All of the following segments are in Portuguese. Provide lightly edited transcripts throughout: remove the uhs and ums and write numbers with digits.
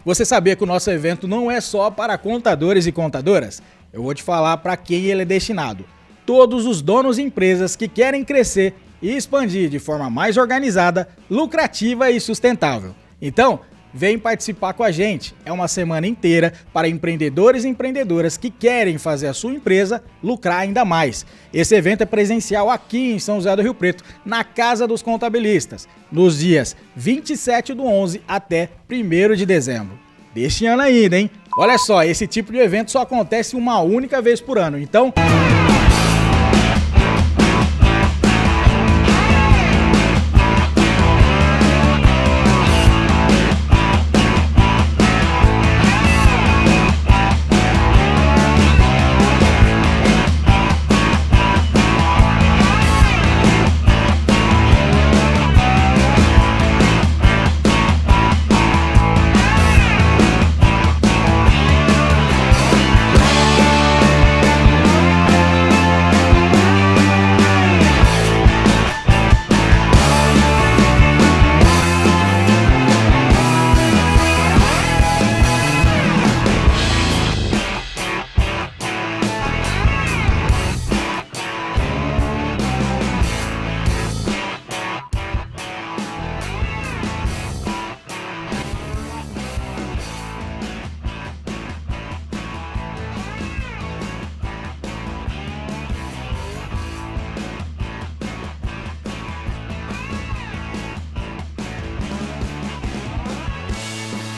Você sabia que o nosso evento não é só para contadores e contadoras? Eu vou te falar para quem ele é destinado. Todos os donos e empresas que querem crescer e expandir de forma mais organizada, lucrativa e sustentável. Então, vem participar com a gente. É uma semana inteira para empreendedores e empreendedoras que querem fazer a sua empresa lucrar ainda mais. Esse evento é presencial aqui em São José do Rio Preto, na Casa dos Contabilistas, nos dias 27/11 até 1º de dezembro. Deste ano ainda, hein? Olha só, esse tipo de evento só acontece uma única vez por ano, então...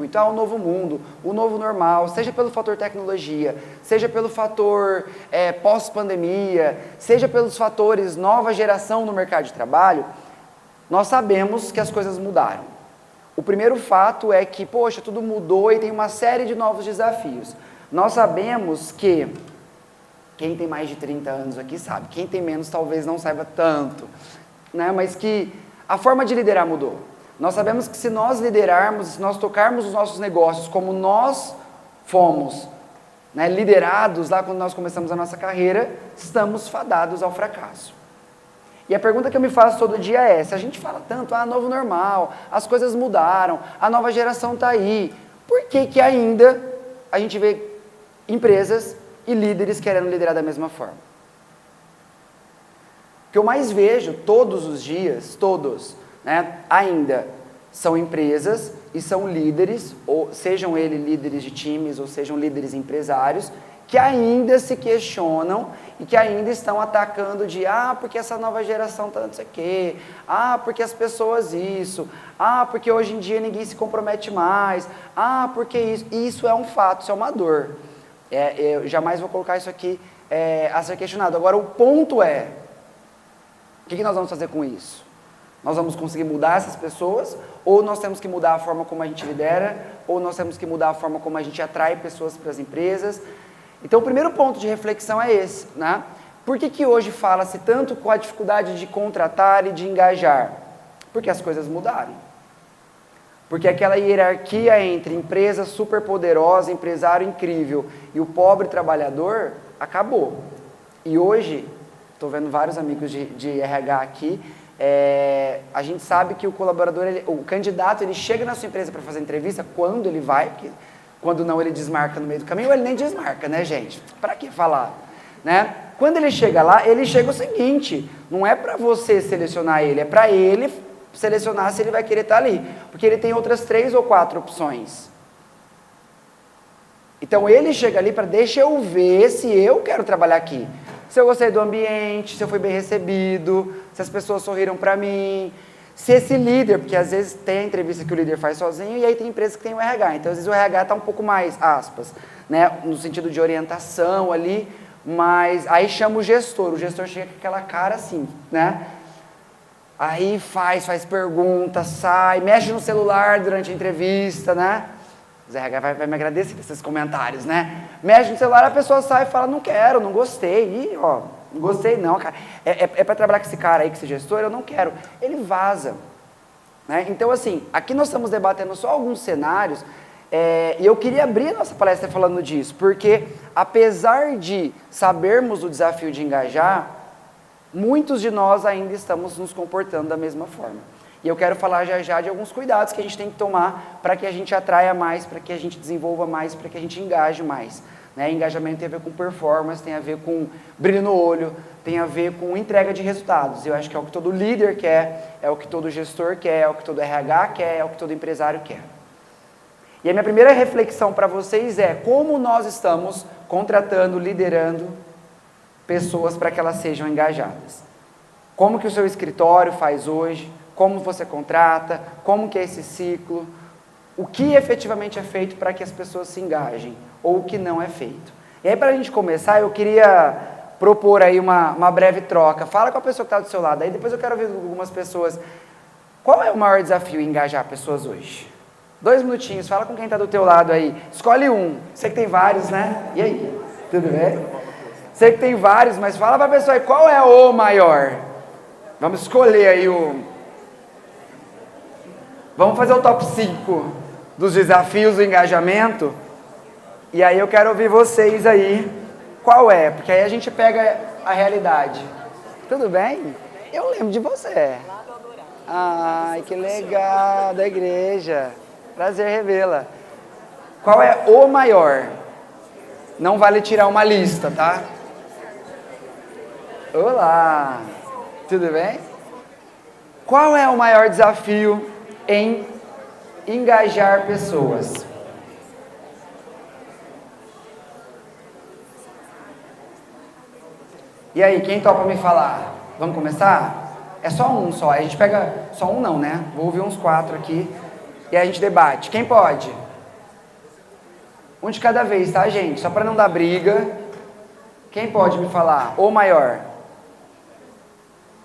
Então, o novo mundo, o novo normal, seja pelo fator tecnologia, seja pelo fator pós-pandemia, seja pelos fatores nova geração no mercado de trabalho, nós sabemos que as coisas mudaram. O primeiro fato é que, poxa, tudo mudou e tem uma série de novos desafios. Nós sabemos que, quem tem mais de 30 anos aqui sabe, quem tem menos talvez não saiba tanto, né? Mas que a forma de liderar mudou. Nós sabemos que se nós liderarmos, se nós tocarmos os nossos negócios como nós fomos, né, liderados lá quando nós começamos a nossa carreira, estamos fadados ao fracasso. E a pergunta que eu me faço todo dia é, se a gente fala tanto, novo normal, as coisas mudaram, a nova geração está aí, por que que ainda a gente vê empresas e líderes querendo liderar da mesma forma? O que eu mais vejo todos os dias, né, ainda são empresas e são líderes, ou sejam eles líderes de times ou sejam líderes empresários, que ainda se questionam e que ainda estão atacando de porque essa nova geração tá não sei o quê, porque as pessoas isso, porque hoje em dia ninguém se compromete mais, porque isso. E isso é um fato, isso é uma dor. Eu jamais vou colocar isso aqui a ser questionado. Agora, o ponto é, o que nós vamos fazer com isso? Nós vamos conseguir mudar essas pessoas, ou nós temos que mudar a forma como a gente lidera, ou nós temos que mudar a forma como a gente atrai pessoas para as empresas. Então, o primeiro ponto de reflexão é esse, né? Por que hoje fala-se tanto com a dificuldade de contratar e de engajar? Porque as coisas mudaram. Porque aquela hierarquia entre empresa superpoderosa, empresário incrível e o pobre trabalhador acabou. E hoje, estou vendo vários amigos de RH aqui, a gente sabe que o colaborador, o candidato, ele chega na sua empresa para fazer entrevista quando ele vai, porque quando não ele desmarca no meio do caminho, ou ele nem desmarca, né, gente? Para que falar? Né? Quando ele chega lá, ele chega o seguinte, não é para você selecionar ele, é para ele selecionar se ele vai querer estar ali, porque ele tem outras 3 ou 4 opções. Então ele chega ali para deixa eu ver se eu quero trabalhar aqui. Se eu gostei do ambiente, se eu fui bem recebido, se as pessoas sorriram para mim, se esse líder, porque às vezes tem a entrevista que o líder faz sozinho e aí tem empresa que tem o RH, então às vezes o RH está um pouco mais, aspas, né, no sentido de orientação ali, mas aí chama o gestor chega com aquela cara assim, né, aí faz pergunta, sai, mexe no celular durante a entrevista, né, o RH vai me agradecer por esses comentários, né? Mexe no celular, a pessoa sai e fala, não quero, não gostei. Ih, não gostei não, cara. É para trabalhar com esse cara aí, com esse gestor, eu não quero. Ele vaza. Né? Então, assim, aqui nós estamos debatendo só alguns cenários, e eu queria abrir a nossa palestra falando disso, porque apesar de sabermos o desafio de engajar, muitos de nós ainda estamos nos comportando da mesma forma. E eu quero falar já já de alguns cuidados que a gente tem que tomar para que a gente atraia mais, para que a gente desenvolva mais, para que a gente engaje mais. Né? Engajamento tem a ver com performance, tem a ver com brilho no olho, tem a ver com entrega de resultados. Eu acho que é o que todo líder quer, é o que todo gestor quer, é o que todo RH quer, é o que todo empresário quer. E a minha primeira reflexão para vocês é como nós estamos contratando, liderando pessoas para que elas sejam engajadas. Como que o seu escritório faz hoje, como você contrata, como que é esse ciclo, o que efetivamente é feito para que as pessoas se engajem, ou o que não é feito. E aí, para a gente começar, eu queria propor aí uma breve troca. Fala com a pessoa que está do seu lado, aí depois eu quero ouvir algumas pessoas. Qual é o maior desafio em engajar pessoas hoje? 2 minutinhos, fala com quem está do teu lado aí. Escolhe um. Sei que tem vários, né? E aí? Tudo bem? Sei que tem vários, mas fala para a pessoa aí, qual é o maior? Vamos escolher aí o... Vamos fazer o top 5 dos desafios do engajamento. E aí eu quero ouvir vocês aí, qual é? Porque aí a gente pega a realidade. Tudo bem? Eu lembro de você. Ai, que legal, da igreja. Prazer revê-la. Qual é o maior? Não vale tirar uma lista, tá? Olá, tudo bem? Qual é o maior desafio em engajar pessoas? E aí, quem topa me falar? Vamos começar? É só um só, a gente pega só um não, né? Vou ouvir uns 4 aqui e a gente debate. Quem pode? Um de cada vez, tá, gente? Só para não dar briga. Quem pode me falar? O maior?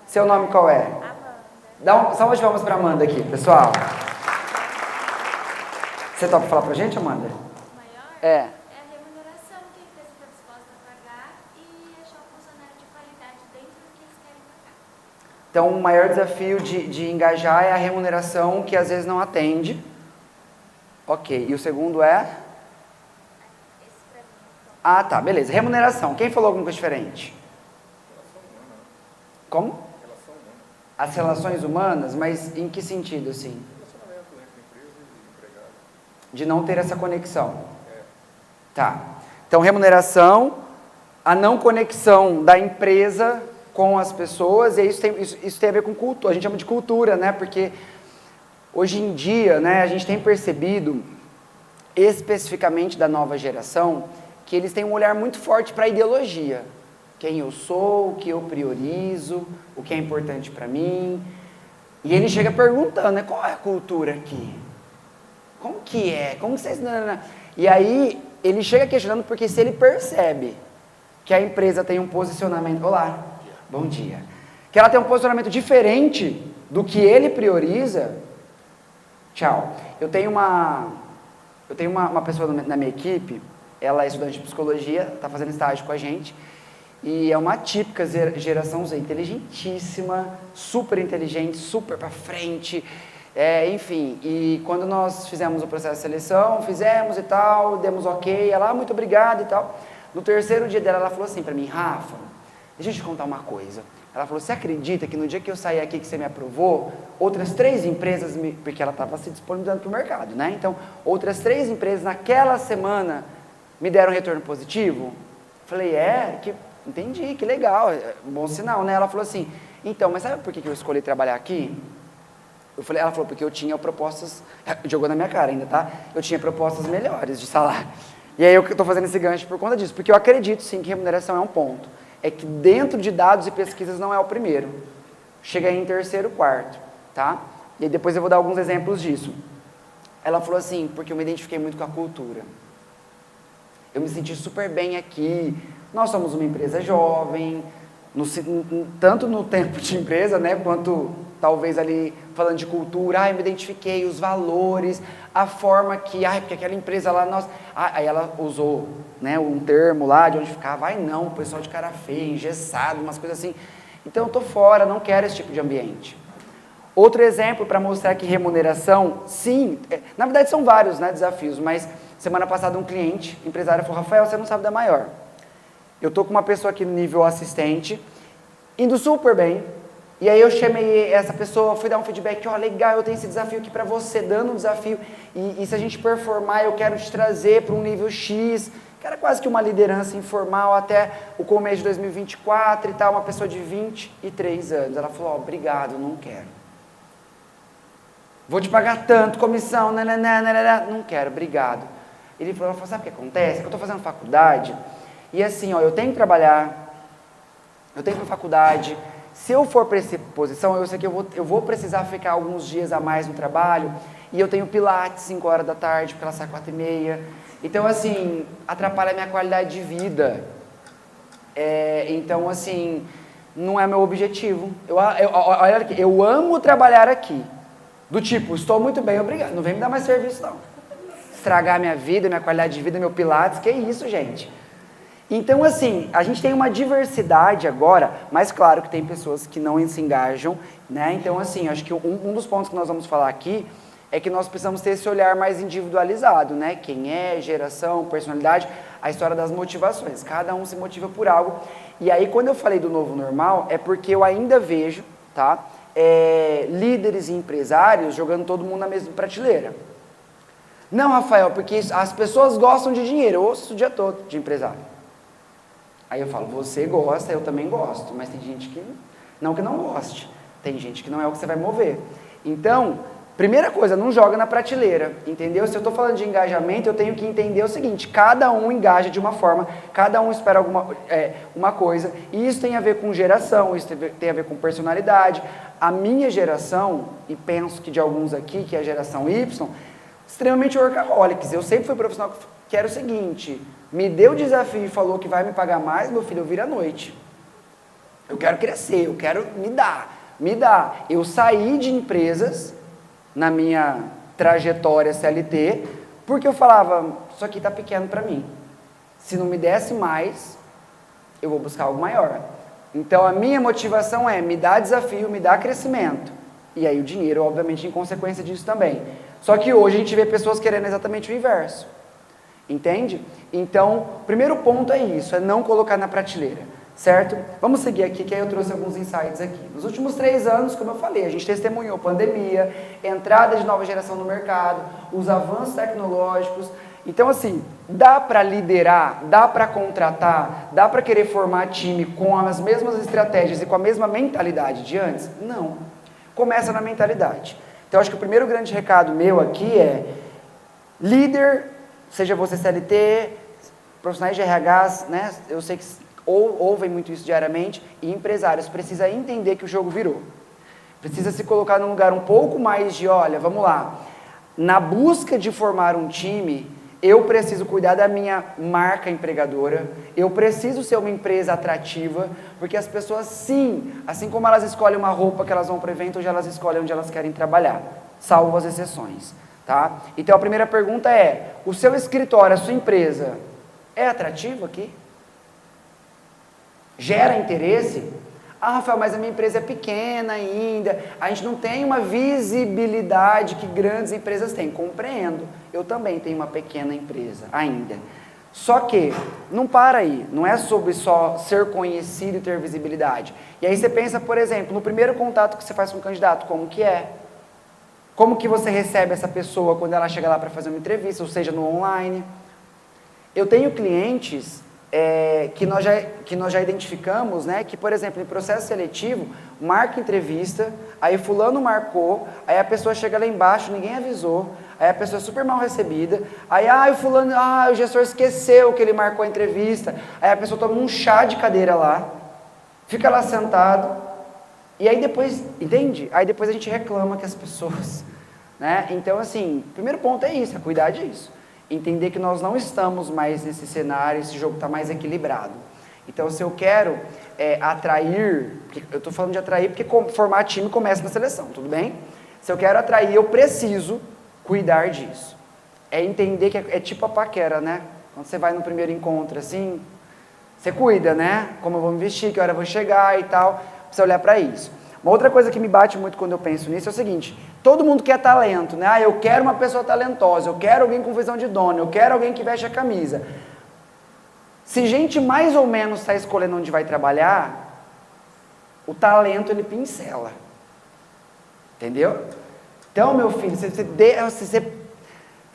Seu nome qual é? Amanda. Dá uma salva de palmas para Amanda aqui, pessoal. Você topa falar pra gente, Amanda? O maior? É. É a remuneração que a empresa está disposta a pagar e achar um funcionário de qualidade dentro do que eles querem pagar. Então, o maior desafio de engajar é a remuneração, que às vezes não atende. Ok. E o segundo é? Esse pra mim. Ah, tá. Beleza. Remuneração. Quem falou alguma coisa diferente? Como? As relações humanas, mas em que sentido, assim? De não ter essa conexão. Tá. Então, remuneração, a não conexão da empresa com as pessoas, e isso tem a ver com cultura, a gente chama de cultura, né? Porque hoje em dia, né, a gente tem percebido, especificamente da nova geração, que eles têm um olhar muito forte para a ideologia. Quem eu sou, o que eu priorizo, o que é importante para mim. E ele chega perguntando, né, qual é a cultura aqui? Como que é? Como que vocês... E aí, ele chega questionando porque se ele percebe que a empresa tem um posicionamento... Olá, bom dia. Que ela tem um posicionamento diferente do que ele prioriza... Tchau. Eu tenho uma pessoa na minha equipe, ela é estudante de psicologia, está fazendo estágio com a gente, e é uma típica geração Z, inteligentíssima, super inteligente, super para frente, enfim. E quando nós fizemos o processo de seleção, fizemos e tal, demos ok, ela, muito obrigada e tal. No terceiro dia dela, ela falou assim para mim, Rafa, deixa eu te contar uma coisa. Ela falou, você acredita que no dia que eu saí aqui que você me aprovou, outras 3 empresas, porque ela estava se disponibilizando para o mercado, né? Então, outras 3 empresas naquela semana me deram um retorno positivo? Falei, entendi, que legal, bom sinal, né? Ela falou assim, então, mas sabe por que eu escolhi trabalhar aqui? Ela falou, porque eu tinha propostas, jogou na minha cara ainda, tá? Eu tinha propostas melhores de salário. E aí eu estou fazendo esse gancho por conta disso, porque eu acredito sim que remuneração é um ponto. É que dentro de dados e pesquisas não é o primeiro. Chega aí em terceiro, quarto, tá? E aí depois eu vou dar alguns exemplos disso. Ela falou assim, porque eu me identifiquei muito com a cultura. Eu me senti super bem aqui. Nós somos uma empresa jovem, tanto no tempo de empresa, né, quanto talvez ali falando de cultura. Eu me identifiquei, os valores, a forma que, porque aquela empresa lá, aí ela usou, né, um termo lá de onde ficava, não, o pessoal de cara feia, engessado, umas coisas assim. Então eu estou fora, não quero esse tipo de ambiente. Outro exemplo para mostrar que remuneração, sim, na verdade são vários, né, desafios, mas semana passada um cliente, empresário, falou, Rafael, você não sabe da maior. Eu estou com uma pessoa aqui no nível assistente, indo super bem, E aí eu chamei essa pessoa, fui dar um feedback, ó, legal, eu tenho esse desafio aqui para você, dando um desafio, e se a gente performar, eu quero te trazer para um nível X, que era quase que uma liderança informal até o começo de 2024 e tal, uma pessoa de 23 anos. Ela falou, ó, obrigado, não quero. Vou te pagar tanto, comissão, nananana, não quero, obrigado. Ele falou, sabe o que acontece? É que eu estou fazendo faculdade, e assim, ó, eu tenho que trabalhar, eu tenho que ir pra faculdade. Se eu for para essa posição, eu sei que eu vou precisar ficar alguns dias a mais no trabalho, e eu tenho pilates 5 horas da tarde, porque ela sai 4h30. Então, assim, atrapalha a minha qualidade de vida. Então, assim, não é meu objetivo. Olha aqui, eu amo trabalhar aqui. Do tipo, estou muito bem, obrigado. Não vem me dar mais serviço, não. Estragar minha vida, minha qualidade de vida, meu pilates, que isso, gente. Então, assim, a gente tem uma diversidade agora, mas claro que tem pessoas que não se engajam, né? Então, assim, acho que um dos pontos que nós vamos falar aqui é que nós precisamos ter esse olhar mais individualizado, né? Quem é, geração, personalidade, a história das motivações. Cada um se motiva por algo. E aí, quando eu falei do novo normal, é porque eu ainda vejo, tá? Líderes e empresários jogando todo mundo na mesma prateleira. Não, Rafael, porque as pessoas gostam de dinheiro. Eu ouço isso o dia todo de empresário. Aí eu falo, você gosta, eu também gosto, mas tem gente que não goste. Tem gente que não é o que você vai mover. Então, primeira coisa, não joga na prateleira, entendeu? Se eu estou falando de engajamento, eu tenho que entender o seguinte, cada um engaja de uma forma, cada um espera uma coisa, e isso tem a ver com geração, isso tem a ver com personalidade. A minha geração, e penso que de alguns aqui, que é a geração Y, extremamente workaholics. Eu sempre fui profissional que era o seguinte, me deu o desafio e falou que vai me pagar mais, meu filho, eu viro à noite. Eu quero crescer, eu quero me dar. Eu saí de empresas na minha trajetória CLT, porque eu falava, isso aqui está pequeno para mim. Se não me desse mais, eu vou buscar algo maior. Então a minha motivação é me dar desafio, me dar crescimento. E aí o dinheiro, obviamente, em consequência disso também. Só que hoje a gente vê pessoas querendo exatamente o inverso. Entende? Então, o primeiro ponto é isso, é não colocar na prateleira, certo? Vamos seguir aqui, que aí eu trouxe alguns insights aqui. Nos últimos 3 anos, como eu falei, a gente testemunhou pandemia, entrada de nova geração no mercado, os avanços tecnológicos. Então, assim, dá para liderar, dá para contratar, dá para querer formar time com as mesmas estratégias e com a mesma mentalidade de antes? Não. Começa na mentalidade. Então, acho que o primeiro grande recado meu aqui é líder. Seja você CLT, profissionais de RH, né? Eu sei que ouvem muito isso diariamente, e empresários, precisa entender que o jogo virou. Precisa se colocar num lugar um pouco mais de, olha, vamos lá, na busca de formar um time, eu preciso cuidar da minha marca empregadora, eu preciso ser uma empresa atrativa, porque as pessoas, sim, assim como elas escolhem uma roupa que elas vão para o evento, hoje elas escolhem onde elas querem trabalhar, salvo as exceções. Tá? Então a primeira pergunta é, o seu escritório, a sua empresa, é atrativo aqui? Gera interesse? Ah, Rafael, mas a minha empresa é pequena ainda, a gente não tem uma visibilidade que grandes empresas têm. Compreendo, eu também tenho uma pequena empresa ainda. Só que, não para aí, não é sobre só ser conhecido e ter visibilidade. E aí você pensa, por exemplo, no primeiro contato que você faz com o candidato, como que é? Como que você recebe essa pessoa quando ela chega lá para fazer uma entrevista, ou seja, no online? Eu tenho clientes que nós já identificamos, né, que, por exemplo, em processo seletivo, marca entrevista, aí fulano marcou, aí a pessoa chega lá embaixo, ninguém avisou, aí a pessoa é super mal recebida, aí o gestor esqueceu que ele marcou a entrevista, aí a pessoa toma um chá de cadeira lá, fica lá sentado, e aí depois, entende? Aí depois a gente reclama que as pessoas, né? Então, assim, o primeiro ponto é isso, é cuidar disso. Entender que nós não estamos mais nesse cenário, esse jogo está mais equilibrado. Então, se eu quero atrair, eu estou falando de atrair porque formar time começa na seleção, tudo bem? Se eu quero atrair, eu preciso cuidar disso. É entender que é tipo a paquera, né? Quando você vai no primeiro encontro, assim, você cuida, né? Como eu vou me vestir, que hora eu vou chegar e tal. Precisa olhar para isso. Uma outra coisa que me bate muito quando eu penso nisso é o seguinte, todo mundo quer talento, né? Ah, eu quero uma pessoa talentosa, eu quero alguém com visão de dono, eu quero alguém que veste a camisa. Se gente mais ou menos está escolhendo onde vai trabalhar, O talento, ele pincela. Entendeu? Então, meu filho, você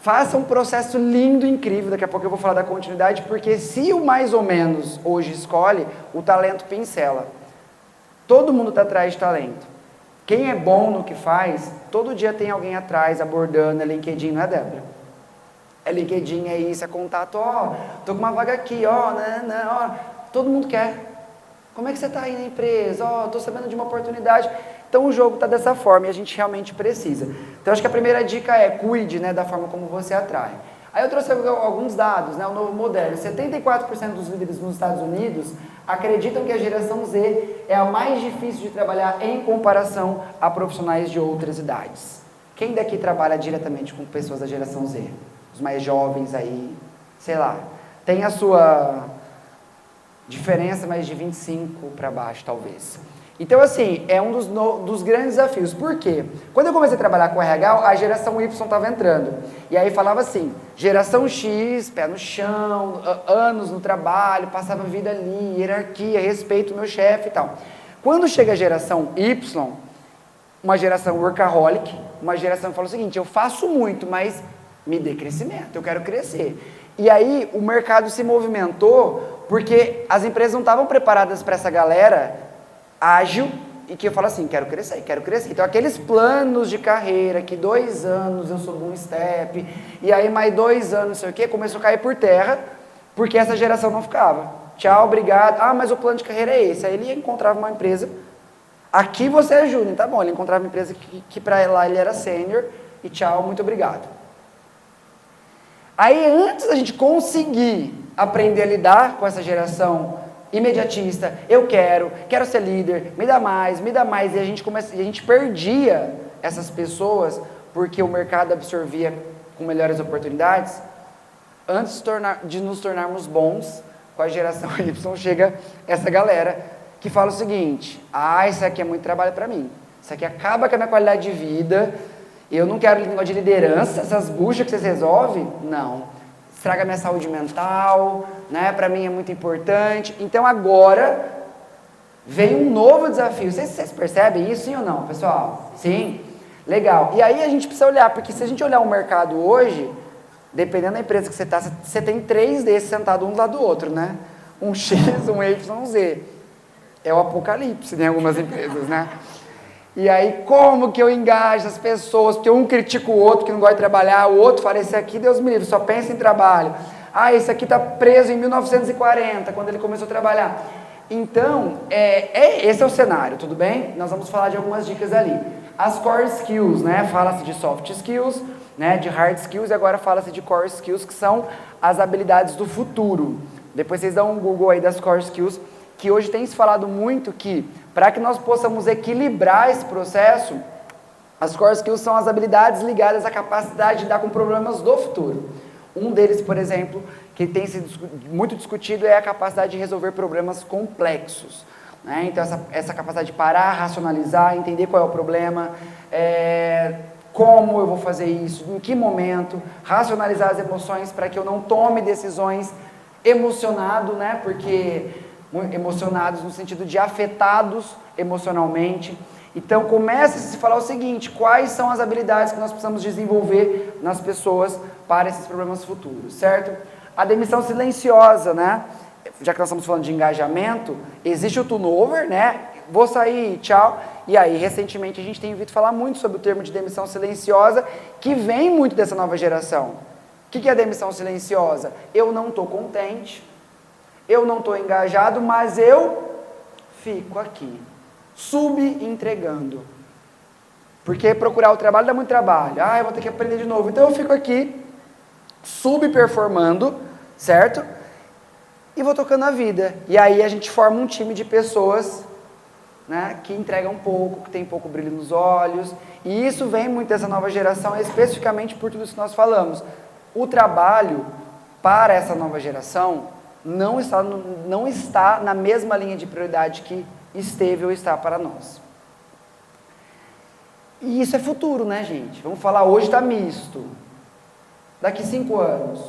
faça um processo lindo, incrível. Daqui a pouco eu vou falar da continuidade, porque se o mais ou menos hoje escolhe, o talento pincela. Todo mundo está atrás de talento. Quem é bom no que faz, todo dia tem alguém atrás, abordando, é LinkedIn, não é, Débora? É LinkedIn, é isso, é contato, ó, tô com uma vaga aqui, ó, ó. Todo mundo quer. Como é que você está aí na empresa? Ó, tô sabendo de uma oportunidade. Então o jogo está dessa forma e a gente realmente precisa. Então acho que a primeira dica é cuide, né, da forma como você atrai. Aí eu trouxe alguns dados, né, o novo modelo. 74% dos líderes nos Estados Unidos acreditam que a geração Z é a mais difícil de trabalhar em comparação a profissionais de outras idades. Quem daqui trabalha diretamente com pessoas da geração Z? Os mais jovens aí, sei lá, tem a sua diferença, mas de 25 para baixo talvez. Então, assim, é um dos grandes desafios. Por quê? Quando eu comecei a trabalhar com RH, a geração Y estava entrando. E aí falava assim, geração X, pé no chão, anos no trabalho, passava a vida ali, hierarquia, respeito ao meu chefe e tal. Quando chega a geração Y, uma geração workaholic, uma geração que fala o seguinte, eu faço muito, mas me dê crescimento, eu quero crescer. E aí o mercado se movimentou porque as empresas não estavam preparadas para essa galera ágil e que eu falo assim, quero crescer, quero crescer. Então aqueles planos de carreira, que 2 anos eu subo um step, e aí mais 2 anos, não sei o quê, começou a cair por terra, porque essa geração não ficava. Tchau, obrigado. Ah, mas o plano de carreira é esse. Aí ele encontrava uma empresa, aqui você é júnior, tá bom, ele encontrava uma empresa que para lá ele era sênior, e tchau, muito obrigado. Aí antes da gente conseguir aprender a lidar com essa geração imediatista, eu quero ser líder, me dá mais, e a gente perdia essas pessoas porque o mercado absorvia com melhores oportunidades. Antes de nos tornarmos bons com a geração Y, chega essa galera que fala o seguinte, isso aqui é muito trabalho para mim, isso aqui acaba com a minha qualidade de vida, eu não quero negócio de liderança, essas buchas que vocês resolvem, não. Estraga minha saúde mental, né? Para mim é muito importante. Então agora vem um novo desafio. Vocês percebem isso, sim ou não, pessoal? Sim? Legal. E aí a gente precisa olhar, porque se a gente olhar o mercado hoje, dependendo da empresa que você está, você tem 3 desses sentados um do lado do outro, né? Um X, um Y, um Z. É o apocalipse em algumas empresas, né? E aí, como que eu engajo as pessoas? Porque um critica o outro que não gosta de trabalhar, o outro fala, esse aqui, Deus me livre, só pensa em trabalho. Esse aqui está preso em 1940, quando ele começou a trabalhar. Então, esse é o cenário, tudo bem? Nós vamos falar de algumas dicas ali. As core skills, né? Fala-se de soft skills, né? De hard skills, e agora fala-se de core skills, que são as habilidades do futuro. Depois vocês dão um Google aí das core skills, que hoje tem se falado muito que, para que nós possamos equilibrar esse processo, as core skills são as habilidades ligadas à capacidade de lidar com problemas do futuro. Um deles, por exemplo, que tem sido muito discutido é a capacidade de resolver problemas complexos. Né? Então, essa capacidade de parar, racionalizar, entender qual é o problema, como eu vou fazer isso, em que momento, racionalizar as emoções para que eu não tome decisões emocionado, né? Porque emocionados no sentido de afetados emocionalmente. Então começa a se falar o seguinte, quais são as habilidades que nós precisamos desenvolver nas pessoas para esses problemas futuros, certo? A demissão silenciosa, né? Já que nós estamos falando de engajamento, existe o turnover, né? Vou sair, tchau. E aí, recentemente, a gente tem ouvido falar muito sobre o termo de demissão silenciosa, que vem muito dessa nova geração. O que é a demissão silenciosa? Eu não estou contente, eu não estou engajado, mas eu fico aqui, subentregando. Porque procurar o trabalho dá muito trabalho. Eu vou ter que aprender de novo. Então eu fico aqui, subperformando, certo? E vou tocando a vida. E aí a gente forma um time de pessoas, né, que entregam pouco, que tem pouco brilho nos olhos. E isso vem muito dessa nova geração, especificamente por tudo isso que nós falamos. O trabalho, para essa nova geração, não está na mesma linha de prioridade que esteve ou está para nós. E isso é futuro, né, gente? Vamos falar, hoje está misto. Daqui 5 anos,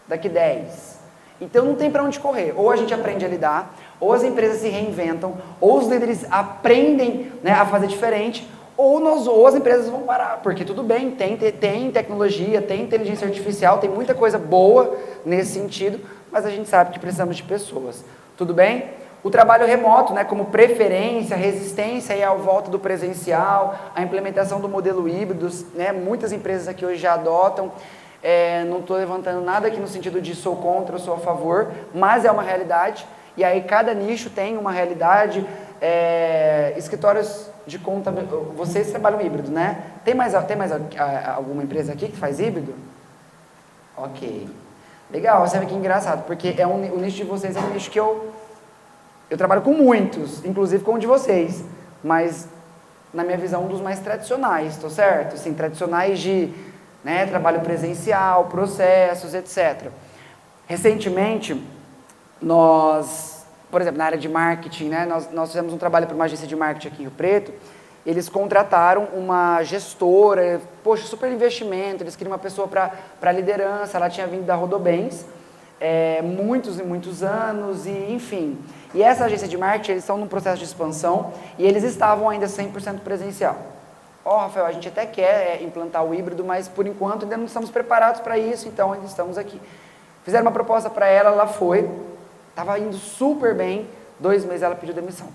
daqui 10. Então não tem para onde correr. Ou a gente aprende a lidar, Ou as empresas se reinventam, ou os líderes aprendem, né, a fazer diferente, ou as empresas vão parar, porque tudo bem, tem tecnologia, tem inteligência artificial, tem muita coisa boa nesse sentido, mas a gente sabe que precisamos de pessoas. Tudo bem? O trabalho remoto, né, como preferência, resistência aí ao volta do presencial, a implementação do modelo híbrido, né, muitas empresas aqui hoje já adotam. Não estou levantando nada aqui no sentido de sou contra ou sou a favor, mas é uma realidade. E aí cada nicho tem uma realidade. Escritórios de contabilidade, vocês trabalham híbrido, né? Tem mais alguma empresa aqui que faz híbrido? Ok. Legal, você vê que engraçado, porque o nicho de vocês é um nicho que eu trabalho com muitos, inclusive com o de vocês, mas na minha visão um dos mais tradicionais, tô certo? Assim, tradicionais de, né, trabalho presencial, processos, etc. Recentemente, nós, por exemplo, na área de marketing, né, nós fizemos um trabalho para uma agência de marketing aqui em Rio Preto. Eles contrataram uma gestora, poxa, super investimento, eles queriam uma pessoa para liderança, ela tinha vindo da Rodobens, muitos e muitos anos, e enfim. E essa agência de marketing, eles estão num processo de expansão e eles estavam ainda 100% presencial. Rafael, a gente até quer implantar o híbrido, mas por enquanto ainda não estamos preparados para isso, então ainda estamos aqui. Fizeram uma proposta para ela, ela foi, estava indo super bem, 2 meses ela pediu demissão.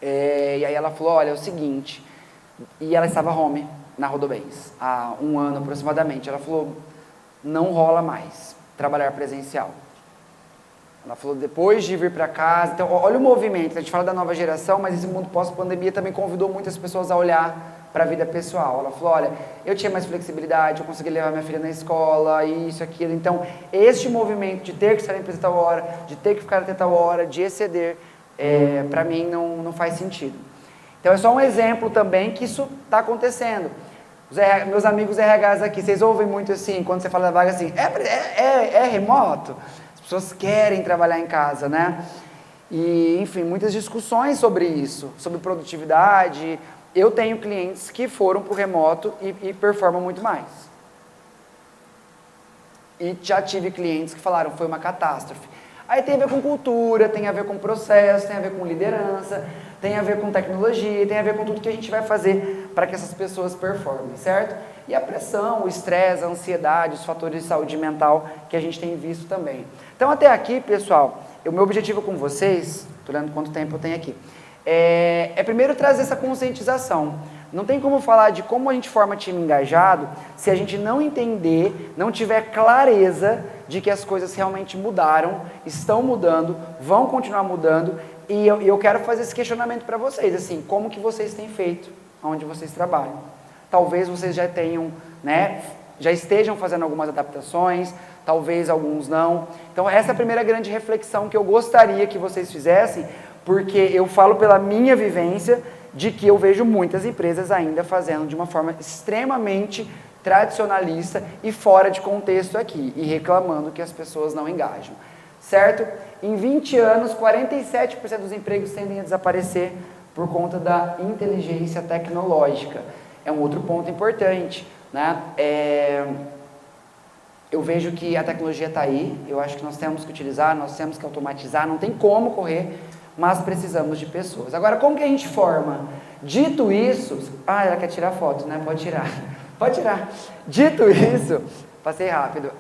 E aí ela falou, olha, é o seguinte, e ela estava home na Rodobens, há 1 ano aproximadamente. Ela falou, não rola mais trabalhar presencial. Ela falou, depois de vir para casa, então olha o movimento, a gente fala da nova geração, mas esse mundo pós-pandemia também convidou muitas pessoas a olhar para a vida pessoal. Ela falou, olha, eu tinha mais flexibilidade, eu consegui levar minha filha na escola, isso, aquilo. Então, este movimento de ter que estar na empresa tal hora, de ter que ficar até tal hora, de exceder, para mim não faz sentido. Então, é só um exemplo também que isso está acontecendo. Meus amigos RHs aqui, vocês ouvem muito assim, quando você fala da vaga assim, é remoto? As pessoas querem trabalhar em casa, né? E, enfim, muitas discussões sobre isso, sobre produtividade. Eu tenho clientes que foram para o remoto e performam muito mais. E já tive clientes que falaram, foi uma catástrofe. Aí tem a ver com cultura, tem a ver com processo, tem a ver com liderança, tem a ver com tecnologia, tem a ver com tudo que a gente vai fazer para que essas pessoas performem, certo? E a pressão, o estresse, a ansiedade, os fatores de saúde mental que a gente tem visto também. Então, até aqui, pessoal, o meu objetivo com vocês, estou olhando quanto tempo eu tenho aqui, é primeiro trazer essa conscientização. Não tem como falar de como a gente forma time engajado se a gente não entender, não tiver clareza de que as coisas realmente mudaram, estão mudando, vão continuar mudando, e eu quero fazer esse questionamento para vocês, assim, como que vocês têm feito onde vocês trabalham. Talvez vocês já tenham, né, já estejam fazendo algumas adaptações, talvez alguns não. Então essa é a primeira grande reflexão que eu gostaria que vocês fizessem, porque eu falo pela minha vivência de que eu vejo muitas empresas ainda fazendo de uma forma extremamente tradicionalista e fora de contexto aqui, e reclamando que as pessoas não engajam, certo? Em 20 anos, 47% dos empregos tendem a desaparecer por conta da inteligência tecnológica. É um outro ponto importante, né? Eu vejo que a tecnologia está aí, eu acho que nós temos que utilizar, nós temos que automatizar, não tem como correr, mas precisamos de pessoas. Agora, como que a gente forma? Dito isso... ela quer tirar foto, né? Pode tirar. Pode tirar. Dito isso, passei rápido,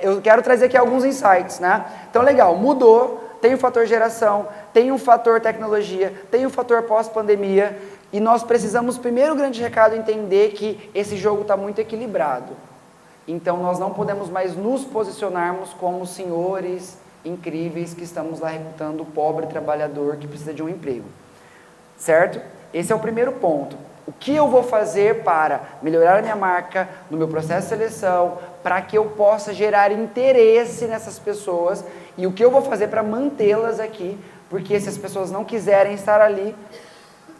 eu quero trazer aqui alguns insights, né? Então, legal, mudou, tem o fator geração, tem o fator tecnologia, tem o fator pós-pandemia, e nós precisamos, primeiro grande recado, entender que esse jogo está muito equilibrado. Então, nós não podemos mais nos posicionarmos como senhores incríveis que estamos lá recrutando o pobre trabalhador que precisa de um emprego, certo? Esse é o primeiro ponto. O que eu vou fazer para melhorar a minha marca no meu processo de seleção, para que eu possa gerar interesse nessas pessoas, e o que eu vou fazer para mantê-las aqui, porque se as pessoas não quiserem estar ali,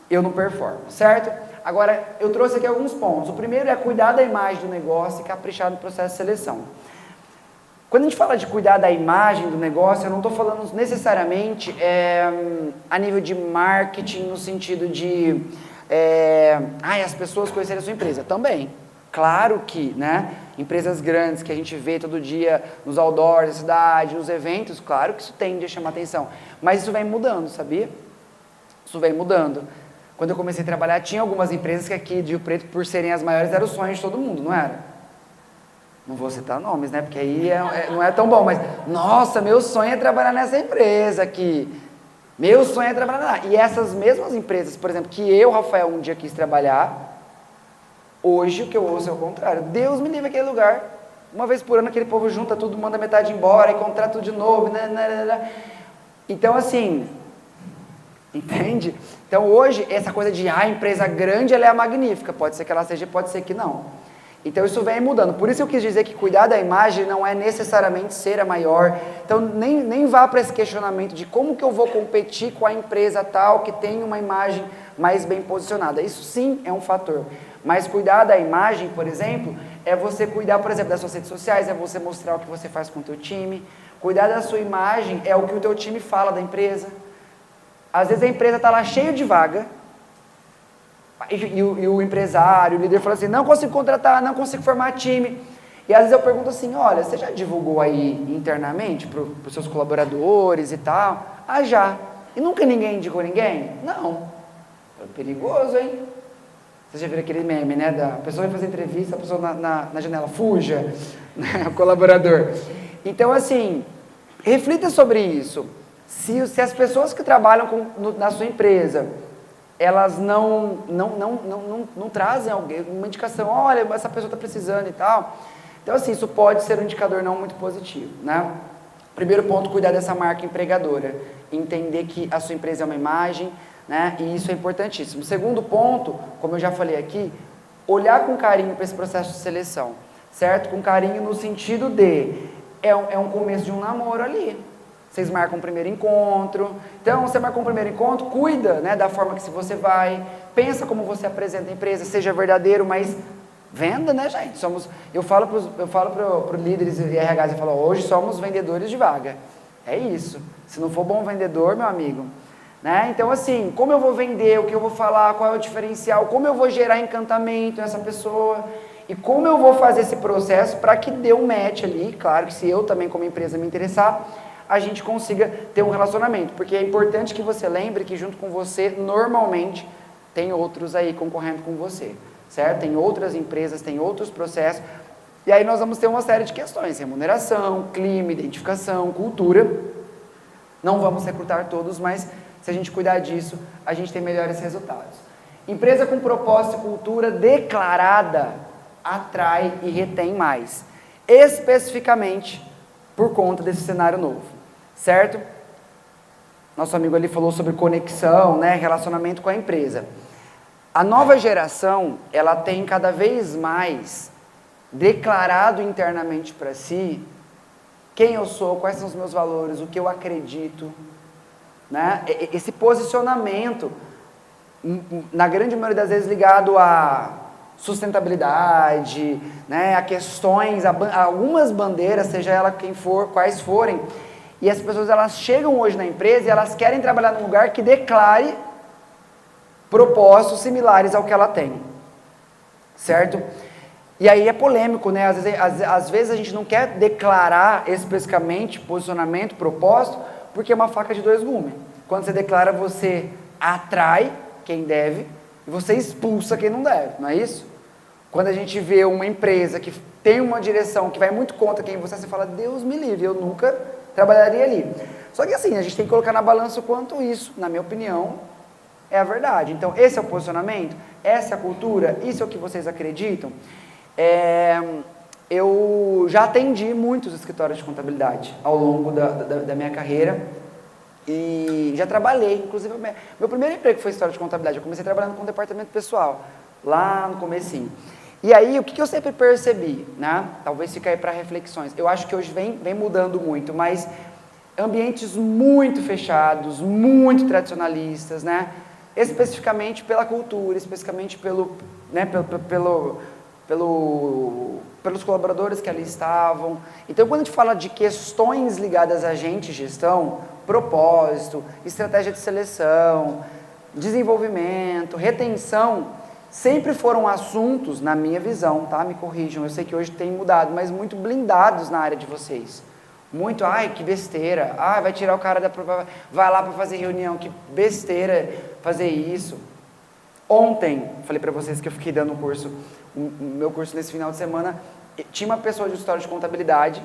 eu não performo, certo? Agora, eu trouxe aqui alguns pontos. O primeiro é cuidar da imagem do negócio e caprichar no processo de seleção. Quando a gente fala de cuidar da imagem do negócio, eu não estou falando necessariamente a nível de marketing, no sentido de as pessoas conhecerem a sua empresa. Também, Claro que, né, empresas grandes que a gente vê todo dia nos outdoors da cidade, nos eventos, claro que isso tende a chamar atenção. Mas isso vem mudando, sabia? Isso vem mudando. Quando eu comecei a trabalhar, tinha algumas empresas que aqui de Rio Preto, por serem as maiores, era o sonho de todo mundo, não era? Não vou citar nomes, né? Porque aí não é tão bom, mas, nossa, meu sonho é trabalhar nessa empresa aqui. Meu sonho é trabalhar lá. E essas mesmas empresas, por exemplo, que eu, Rafael, um dia quis trabalhar, hoje o que eu ouço é o contrário. Deus me livre aquele lugar. Uma vez por ano aquele povo junta tudo, manda metade embora e contrata tudo de novo. Né. Então, assim, entende? Então, hoje, essa coisa de, empresa grande, ela é a magnífica. Pode ser que ela seja, pode ser que não. Então isso vem mudando, por isso eu quis dizer que cuidar da imagem não é necessariamente ser a maior, então nem vá para esse questionamento de como que eu vou competir com a empresa tal que tem uma imagem mais bem posicionada, isso sim é um fator, mas cuidar da imagem, por exemplo, é você cuidar, por exemplo, das suas redes sociais, é você mostrar o que você faz com o teu time, cuidar da sua imagem é o que o teu time fala da empresa, às vezes a empresa está lá cheia de vaga, e o empresário, o líder fala assim, não consigo contratar, não consigo formar time. E às vezes eu pergunto assim, olha, você já divulgou aí internamente para os seus colaboradores e tal? Ah, já. E nunca ninguém indicou ninguém? Não. É perigoso, hein? Você já viu aquele meme, né? A pessoa vai fazer entrevista, a pessoa na janela, fuja, né? O colaborador. Então, assim, reflita sobre isso. Se as pessoas que trabalham na sua empresa, elas não trazem alguém, uma indicação, olha, essa pessoa está precisando e tal. Então, assim, isso pode ser um indicador não muito positivo, né? Primeiro ponto, cuidar dessa marca empregadora. Entender que a sua empresa é uma imagem, né? E isso é importantíssimo. Segundo ponto, como eu já falei aqui, olhar com carinho para esse processo de seleção, certo? Com carinho no sentido de, é um começo de um namoro ali. Vocês marcam o primeiro encontro. Então, você marcou o primeiro encontro, cuida, né, da forma que você vai, pensa como você apresenta a empresa, seja verdadeiro, mas venda, né, gente? Eu falo para os líderes e RH, eu falo, hoje somos vendedores de vaga. É isso. Se não for bom vendedor, meu amigo, né? Então, assim, como eu vou vender, o que eu vou falar, qual é o diferencial, como eu vou gerar encantamento nessa pessoa e como eu vou fazer esse processo para que dê um match ali, claro que se eu também como empresa me interessar, a gente consiga ter um relacionamento, porque é importante que você lembre que junto com você, normalmente, tem outros aí concorrendo com você, certo? Tem outras empresas, tem outros processos, e aí nós vamos ter uma série de questões, remuneração, clima, identificação, cultura, não vamos recrutar todos, mas se a gente cuidar disso, a gente tem melhores resultados. Empresa com propósito e cultura declarada atrai e retém mais, especificamente por conta desse cenário novo. Certo? Nosso amigo ali falou sobre conexão, né, relacionamento com a empresa. A nova geração, ela tem cada vez mais declarado internamente para si quem eu sou, quais são os meus valores, o que eu acredito, né? Esse posicionamento, na grande maioria das vezes ligado a sustentabilidade, né, a questões, a algumas bandeiras, seja ela quem for, quais forem. E as pessoas, elas chegam hoje na empresa e elas querem trabalhar num lugar que declare propósitos similares ao que ela tem, certo? E aí é polêmico, né? Às vezes a gente não quer declarar especificamente posicionamento, propósito, porque é uma faca de dois gumes. Quando você declara, você atrai quem deve e você expulsa quem não deve, não é isso? Quando a gente vê uma empresa que tem uma direção que vai muito contra quem você fala, Deus me livre, eu nunca trabalharia ali. Só que assim, a gente tem que colocar na balança o quanto isso, na minha opinião, é a verdade. Então, esse é o posicionamento, essa é a cultura, isso é o que vocês acreditam. Eu já atendi muitos escritórios de contabilidade ao longo da minha carreira e já trabalhei, inclusive, meu primeiro emprego foi escritório de contabilidade, eu comecei trabalhando com departamento pessoal, lá no comecinho. E aí, o que eu sempre percebi, né? Talvez fique aí para reflexões. Eu acho que hoje vem mudando muito, mas ambientes muito fechados, muito tradicionalistas, né? Especificamente pela cultura, especificamente pelos colaboradores que ali estavam. Então, quando a gente fala de questões ligadas a gente, gestão, propósito, estratégia de seleção, desenvolvimento, retenção, sempre foram assuntos, na minha visão, tá? Me corrijam, eu sei que hoje tem mudado, mas muito blindados na área de vocês. Muito, ai, que besteira, vai tirar o cara da prova, vai lá para fazer reunião, que besteira fazer isso. Ontem, falei para vocês que eu fiquei dando um curso, o meu curso nesse final de semana, tinha uma pessoa de história de contabilidade,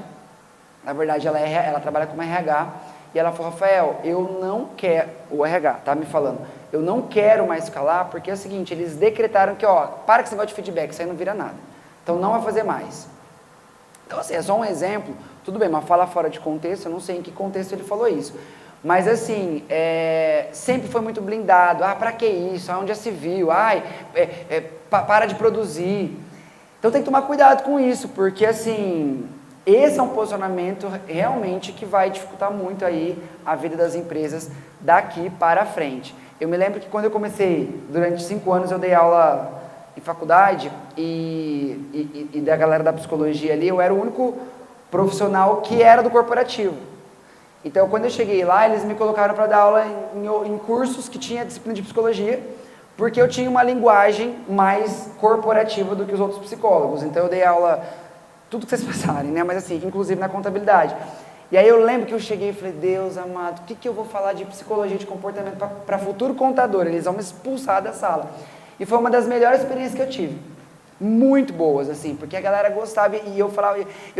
na verdade ela trabalha como RH, e ela falou, Rafael, eu não quero, o RH tá me falando, eu não quero mais ficar lá, porque é o seguinte, eles decretaram que, para que você negócio de feedback, isso aí não vira nada. Então não vai fazer mais. Então assim, é só um exemplo, tudo bem, mas fala fora de contexto, eu não sei em que contexto ele falou isso. Mas assim, sempre foi muito blindado, para que isso, onde já se viu, para de produzir. Então tem que tomar cuidado com isso, porque assim, esse é um posicionamento realmente que vai dificultar muito aí a vida das empresas daqui para frente. Eu me lembro que quando eu comecei, durante 5 anos eu dei aula em faculdade e da galera da psicologia ali, eu era o único profissional que era do corporativo. Então, quando eu cheguei lá, eles me colocaram para dar aula em cursos que tinha disciplina de psicologia, porque eu tinha uma linguagem mais corporativa do que os outros psicólogos. Então, eu dei aula, tudo que vocês passarem, né? Mas assim, inclusive na contabilidade. E aí eu lembro que eu cheguei e falei, Deus amado, o que eu vou falar de psicologia de comportamento para futuro contador? Eles vão me expulsar da sala. E foi uma das melhores experiências que eu tive. Muito boas, assim, porque a galera gostava e eu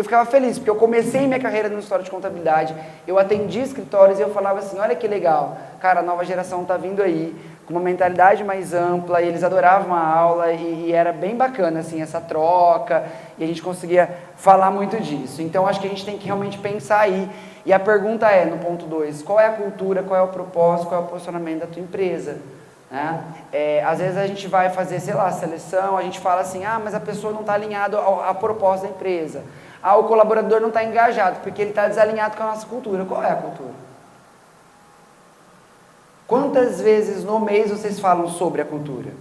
ficava feliz, porque eu comecei minha carreira no escritório de contabilidade, eu atendi escritórios e eu falava assim, olha que legal, cara, a nova geração tá vindo aí, com uma mentalidade mais ampla, e eles adoravam a aula e era bem bacana, assim, essa troca, e a gente conseguia falar muito disso. Então, acho que a gente tem que realmente pensar aí, e a pergunta é, no ponto 2, qual é a cultura, qual é o propósito, qual é o posicionamento da tua empresa? Né? Às vezes a gente vai fazer, sei lá, seleção, a gente fala assim, mas a pessoa não está alinhada à proposta da empresa. O colaborador não está engajado, porque ele está desalinhado com a nossa cultura. Qual é a cultura? Quantas vezes no mês vocês falam sobre a cultura?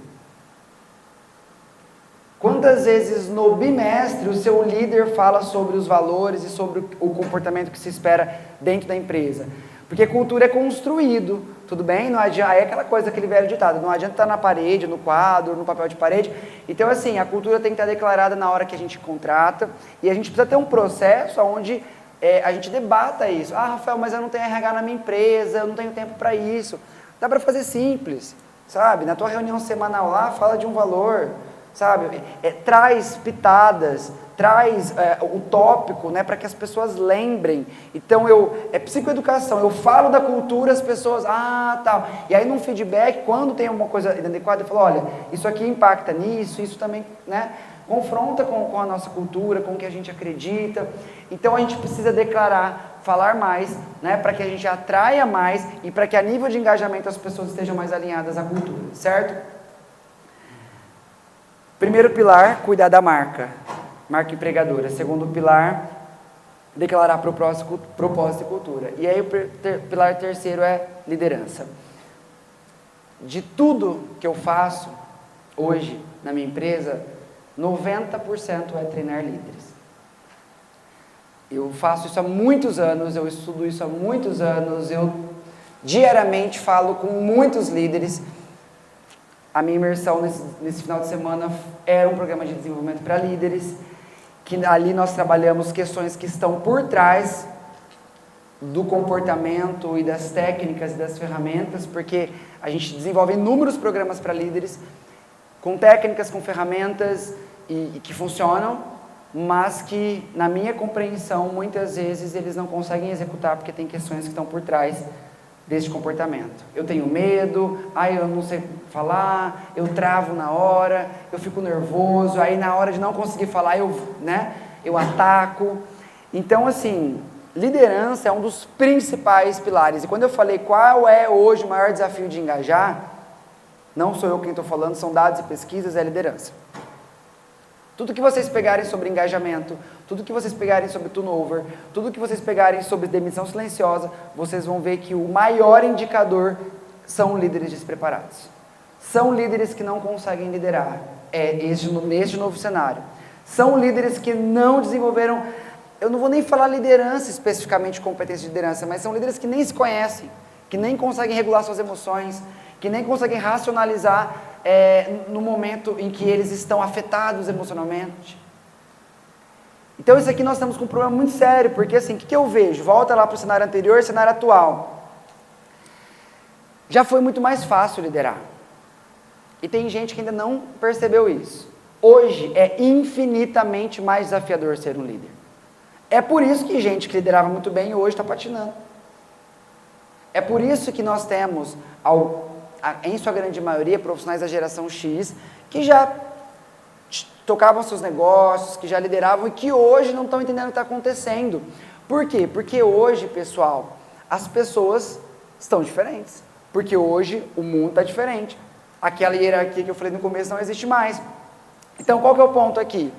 Quantas vezes no bimestre o seu líder fala sobre os valores e sobre o comportamento que se espera dentro da empresa? Porque cultura é construído, tudo bem? Não adianta, é aquela coisa, aquele velho ditado, não adianta estar na parede, no quadro, no papel de parede. Então, assim, a cultura tem que estar declarada na hora que a gente contrata e a gente precisa ter um processo onde a gente debata isso. Rafael, mas eu não tenho RH na minha empresa, eu não tenho tempo para isso. Dá para fazer simples, sabe? Na tua reunião semanal lá, fala de um valor, sabe? Traz pitadas, traz o tópico, né, para que as pessoas lembrem. Então, é psicoeducação, eu falo da cultura, as pessoas, tal. E aí, num feedback, quando tem uma coisa inadequada, eu falo, olha, isso aqui impacta nisso, isso também, né, confronta com a nossa cultura, com o que a gente acredita. Então, a gente precisa declarar, falar mais, né, para que a gente atraia mais e para que a nível de engajamento as pessoas estejam mais alinhadas à cultura, certo? Primeiro pilar, cuidar da marca empregadora. Segundo pilar, declarar propósito e cultura. E aí o pilar terceiro é liderança. De tudo que eu faço hoje na minha empresa, 90% é treinar líderes. Eu faço isso há muitos anos, eu estudo isso há muitos anos, eu diariamente falo com muitos líderes. A minha imersão nesse final de semana era um programa de desenvolvimento para líderes, que ali nós trabalhamos questões que estão por trás do comportamento e das técnicas e das ferramentas, porque a gente desenvolve inúmeros programas para líderes, com técnicas, com ferramentas e que funcionam, mas que, na minha compreensão, muitas vezes eles não conseguem executar porque tem questões que estão por trás desse comportamento. Eu tenho medo, eu não sei falar, eu travo na hora, eu fico nervoso, aí na hora de não conseguir falar eu ataco. Então, assim, liderança é um dos principais pilares. E quando eu falei qual é hoje o maior desafio de engajar, não sou eu quem estou falando, são dados e pesquisas, é liderança. Tudo que vocês pegarem sobre engajamento, tudo que vocês pegarem sobre turnover, tudo que vocês pegarem sobre demissão silenciosa, vocês vão ver que o maior indicador são líderes despreparados. São líderes que não conseguem liderar. Neste novo cenário. São líderes que não desenvolveram, eu não vou nem falar liderança especificamente, competência de liderança, mas são líderes que nem se conhecem, que nem conseguem regular suas emoções, que nem conseguem racionalizar no momento em que eles estão afetados emocionalmente. Então isso aqui nós estamos com um problema muito sério, porque assim, o que eu vejo? Volta lá para o cenário anterior, cenário atual. Já foi muito mais fácil liderar. E tem gente que ainda não percebeu isso. Hoje é infinitamente mais desafiador ser um líder. É por isso que gente que liderava muito bem hoje está patinando. É por isso que nós temos, em sua grande maioria, profissionais da geração X, que já tocavam seus negócios, que já lideravam e que hoje não estão entendendo o que está acontecendo. Por quê? Porque hoje, pessoal, as pessoas estão diferentes. Porque hoje o mundo está diferente. Aquela hierarquia que eu falei no começo não existe mais. Então, qual que é o ponto aqui?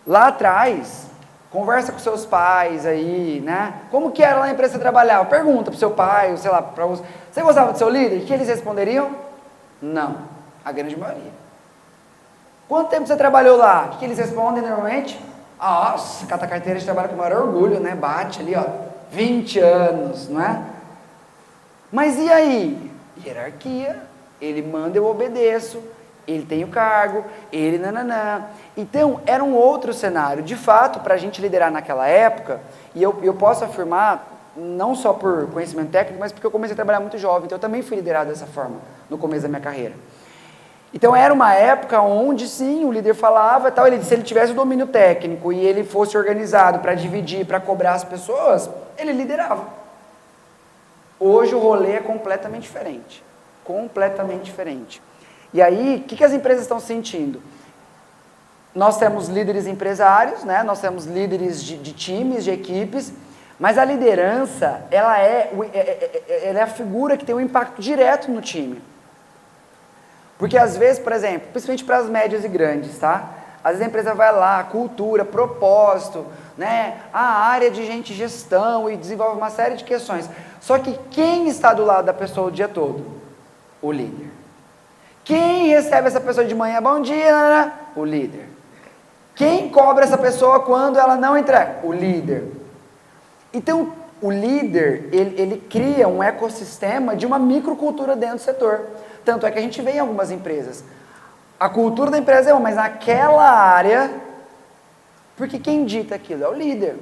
Lá atrás, conversa com seus pais aí, né? Como que era lá na empresa que você trabalhava? Pergunta pro seu pai, ou sei lá, para você. Você gostava do seu líder? O que eles responderiam? Não. A grande maioria. Quanto tempo você trabalhou lá? O que eles respondem normalmente? Nossa, cata a carteira de trabalho com o maior orgulho, né? Bate ali, ó, 20 anos, não é? Mas e aí? Hierarquia. Ele manda, eu obedeço. Ele tem o cargo, ele nananã. Então, era um outro cenário. De fato, para a gente liderar naquela época, e eu posso afirmar, não só por conhecimento técnico, mas porque eu comecei a trabalhar muito jovem, então eu também fui liderado dessa forma, no começo da minha carreira. Então, era uma época onde, sim, o líder falava, tal, se ele tivesse o domínio técnico e ele fosse organizado para dividir, para cobrar as pessoas, ele liderava. Hoje o rolê é completamente diferente. Completamente diferente. E aí, o que as empresas estão sentindo? Nós temos líderes empresários, né? Nós temos líderes de times, de equipes, mas a liderança, ela é a figura que tem um impacto direto no time. Porque às vezes, por exemplo, principalmente para as médias e grandes, tá? Às vezes a empresa vai lá, cultura, propósito, né? A área de gente gestão e desenvolve uma série de questões. Só que quem está do lado da pessoa o dia todo? O líder. Quem recebe essa pessoa de manhã, bom dia, o líder. Quem cobra essa pessoa quando ela não entrega? O líder. Então, o líder, ele cria um ecossistema de uma microcultura dentro do setor. Tanto é que a gente vê em algumas empresas. A cultura da empresa é uma, mas naquela área, porque quem dita aquilo é o líder.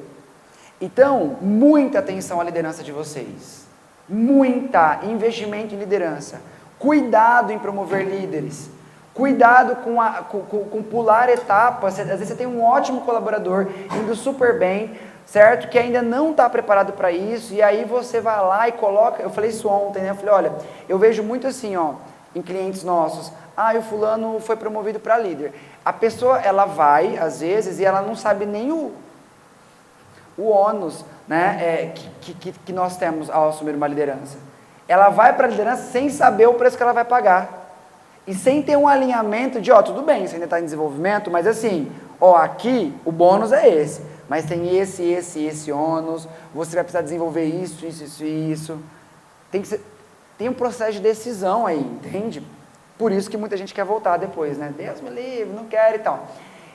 Então, muita atenção à liderança de vocês. Muita investimento em liderança. Cuidado em promover líderes. Cuidado com pular etapas. Às vezes você tem um ótimo colaborador, indo super bem, certo? Que ainda não está preparado para isso, e aí você vai lá e coloca... Eu falei isso ontem, né? Eu falei, olha, eu vejo muito assim, ó, em clientes nossos. O fulano foi promovido para líder. A pessoa, ela vai, às vezes, e ela não sabe nem o ônus, né, que nós temos ao assumir uma liderança. Ela vai para a liderança sem saber o preço que ela vai pagar. E sem ter um alinhamento de, tudo bem, você ainda está em desenvolvimento, mas assim, aqui o bônus é esse. Mas tem esse ônus, você vai precisar desenvolver isso. Tem um processo de decisão aí, entende? Por isso que muita gente quer voltar depois, né? Deus me livre, não quero e tal.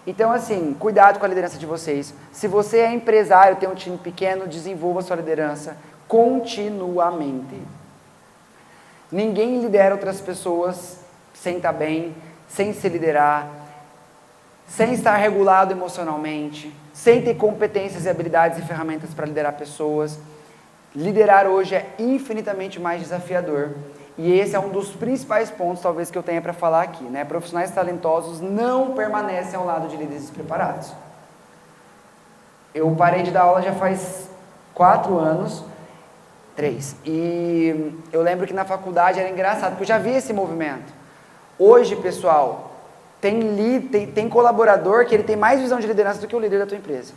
Então, assim, cuidado com a liderança de vocês. Se você é empresário, tem um time pequeno, desenvolva sua liderança continuamente. Ninguém lidera outras pessoas sem estar bem, sem se liderar, sem estar regulado emocionalmente, sem ter competências e habilidades e ferramentas para liderar pessoas. Liderar hoje é infinitamente mais desafiador. E esse é um dos principais pontos, talvez, que eu tenha para falar aqui, né? Profissionais talentosos não permanecem ao lado de líderes despreparados. Eu parei de dar aula já faz 4 anos, 3. E eu lembro que na faculdade era engraçado, porque eu já vi esse movimento. Hoje, pessoal, tem colaborador que ele tem mais visão de liderança do que o líder da tua empresa.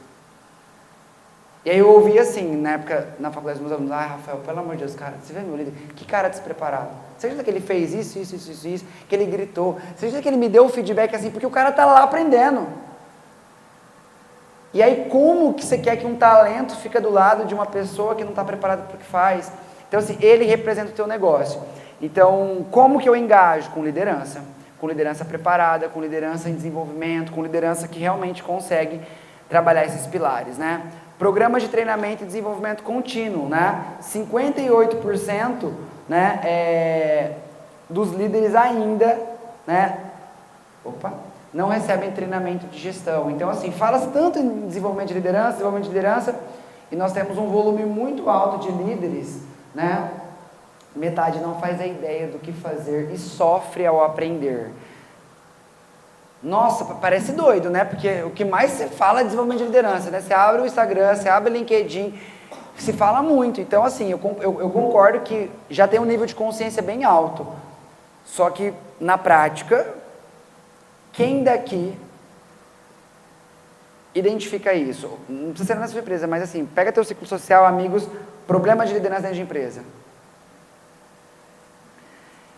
E aí eu ouvi assim, na época, na faculdade dos meus alunos, Rafael, pelo amor de Deus, cara, você vê meu líder? Que cara despreparado. Você acredita que ele fez isso, que ele gritou? Você acredita que ele me deu o feedback assim? Porque o cara tá lá aprendendo. E aí como que você quer que um talento fica do lado de uma pessoa que não está preparada para o que faz? Então assim, ele representa o teu negócio. Então, como que eu engajo? Com liderança. Com liderança preparada, com liderança em desenvolvimento, com liderança que realmente consegue trabalhar esses pilares, né? Programas de treinamento e desenvolvimento contínuo, né? 58%, né, dos líderes ainda né? Não recebem treinamento de gestão. Então, assim, fala-se tanto em desenvolvimento de liderança, e nós temos um volume muito alto de líderes, né? Metade não faz a ideia do que fazer e sofre ao aprender. Nossa, parece doido, né? Porque o que mais se fala é desenvolvimento de liderança, né? Você abre o Instagram, você abre o LinkedIn, se fala muito. Então, assim, eu concordo que já tem um nível de consciência bem alto. Só que, na prática, quem daqui identifica isso? Não precisa ser na sua empresa, mas assim, pega teu ciclo social, amigos, problema de liderança dentro de empresa.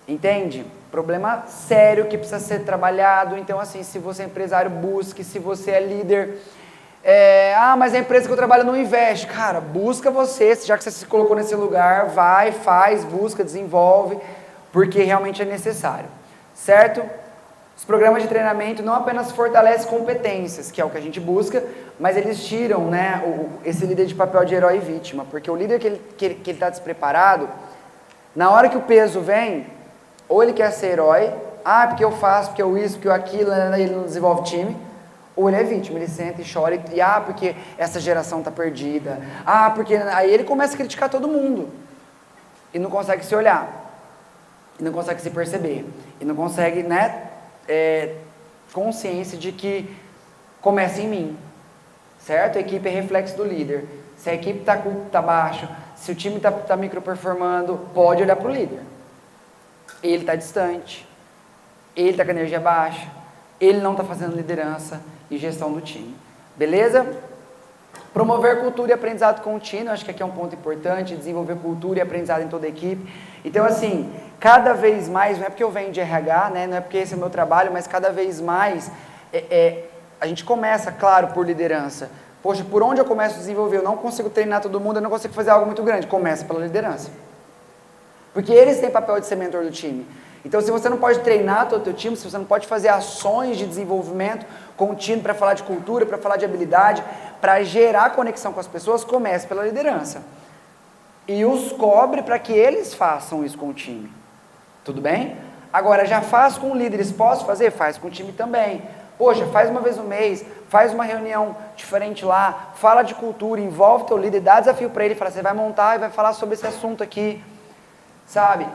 Entende? Problema sério que precisa ser trabalhado. Então, assim, se você é empresário, busque. Se você é líder, mas a empresa que eu trabalho não investe. Cara, busca você, já que você se colocou nesse lugar, vai, faz, busca, desenvolve, porque realmente é necessário, certo? Os programas de treinamento não apenas fortalecem competências, que é o que a gente busca, mas eles tiram, né, esse líder de papel de herói e vítima, porque o líder que ele está despreparado, na hora que o peso vem, ou ele quer ser herói, porque eu faço, porque eu isso, porque eu aquilo, ele não desenvolve time, ou ele é vítima, ele senta e chora, porque essa geração está perdida, porque... Aí ele começa a criticar todo mundo, e não consegue se olhar, e não consegue se perceber, e não consegue, né, consciência de que começa em mim, certo? A equipe é reflexo do líder. Se a equipe está baixo, se o time está microperformando, pode olhar para o líder. Ele está distante, ele está com a energia baixa, ele não está fazendo liderança e gestão do time. Beleza? Promover cultura e aprendizado contínuo, acho que aqui é um ponto importante, desenvolver cultura e aprendizado em toda a equipe. Então, assim, cada vez mais, não é porque eu venho de RH, né, não é porque esse é o meu trabalho, mas cada vez mais a gente começa, claro, por liderança. Poxa, por onde eu começo a desenvolver? Eu não consigo treinar todo mundo, eu não consigo fazer algo muito grande. Começa pela liderança. Porque eles têm papel de ser mentor do time. Então, se você não pode treinar todo o teu time, se você não pode fazer ações de desenvolvimento contínuo para falar de cultura, para falar de habilidade, para gerar conexão com as pessoas, comece pela liderança. E os cobre para que eles façam isso com o time. Tudo bem? Agora, já faz com líderes, posso fazer? Faz com o time também. Poxa, faz uma vez no mês, faz uma reunião diferente lá, fala de cultura, envolve teu líder, dá desafio para ele, fala, você vai montar e vai falar sobre esse assunto aqui. Sabe,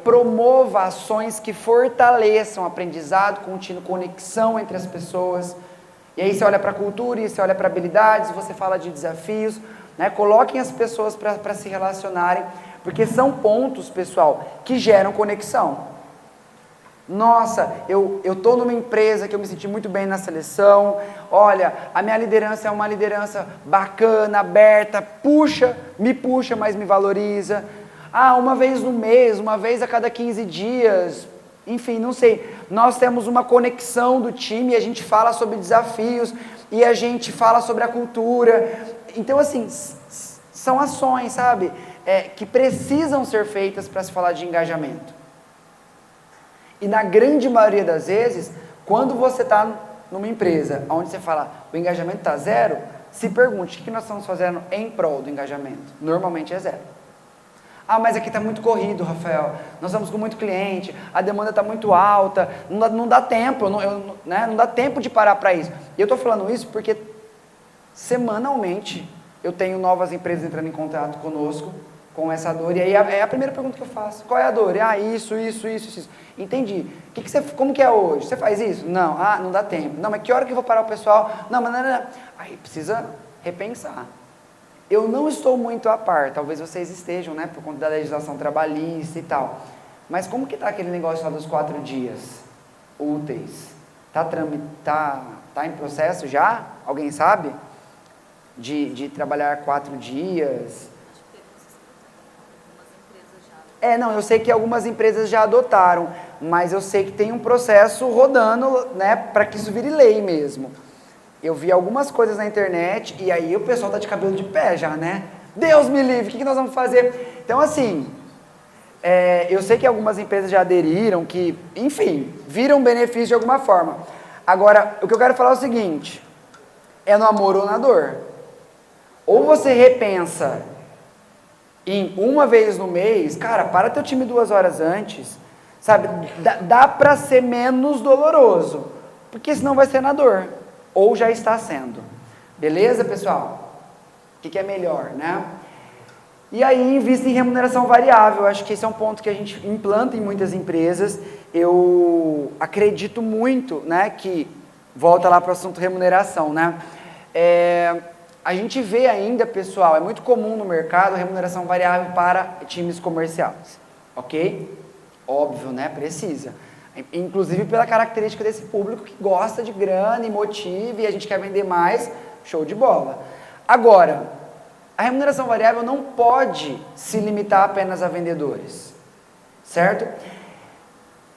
promova ações que fortaleçam o aprendizado contínuo, conexão entre as pessoas. E aí você olha para a cultura, e você olha para habilidades, você fala de desafios, né? Coloquem as pessoas para se relacionarem, porque são pontos, pessoal, que geram conexão. Nossa, eu estou numa empresa que eu me senti muito bem na seleção, olha, a minha liderança é uma liderança bacana, aberta, me puxa, mas me valoriza. Uma vez no mês, uma vez a cada 15 dias, enfim, não sei. Nós temos uma conexão do time e a gente fala sobre desafios e a gente fala sobre a cultura. Então, assim, são ações, sabe, que precisam ser feitas para se falar de engajamento. E na grande maioria das vezes, quando você está numa empresa onde você fala o engajamento está zero, se pergunte o que nós estamos fazendo em prol do engajamento. Normalmente é zero. Mas aqui está muito corrido, Rafael, nós estamos com muito cliente, a demanda está muito alta, não dá tempo, não dá tempo de parar para isso. E eu estou falando isso porque semanalmente eu tenho novas empresas entrando em contato conosco, com essa dor, e aí é a primeira pergunta que eu faço, qual é a dor? Isso. Entendi. Como que é hoje? Você faz isso? Não. Não dá tempo. Não, mas que hora que eu vou parar o pessoal? Não. Aí precisa repensar. Eu não estou muito a par, talvez vocês estejam, né, por conta da legislação trabalhista e tal. Mas como que está aquele negócio lá dos 4 dias úteis? Tá em processo já? Alguém sabe? De trabalhar 4 dias? Eu sei que algumas empresas já adotaram, mas eu sei que tem um processo rodando, né, para que isso vire lei mesmo. Eu vi algumas coisas na internet e aí o pessoal tá de cabelo de pé já, né? Deus me livre, o que nós vamos fazer? Então, assim, eu sei que algumas empresas já aderiram, que, enfim, viram benefício de alguma forma. Agora, o que eu quero falar é o seguinte, é no amor ou na dor. Ou você repensa em uma vez no mês, cara, para teu time 2 horas antes, Sabe, dá para ser menos doloroso, porque senão vai ser na dor, ou já está sendo. Beleza, pessoal? O que é melhor, né? E aí, invista em remuneração variável. Acho que esse é um ponto que a gente implanta em muitas empresas. Eu acredito muito, né, que, volta lá para o assunto remuneração, né? A gente vê ainda, pessoal, é muito comum no mercado a remuneração variável para times comerciais, ok? Óbvio, né? Precisa. Inclusive pela característica desse público que gosta de grana e motiva e a gente quer vender mais, show de bola. Agora, a remuneração variável não pode se limitar apenas a vendedores, certo?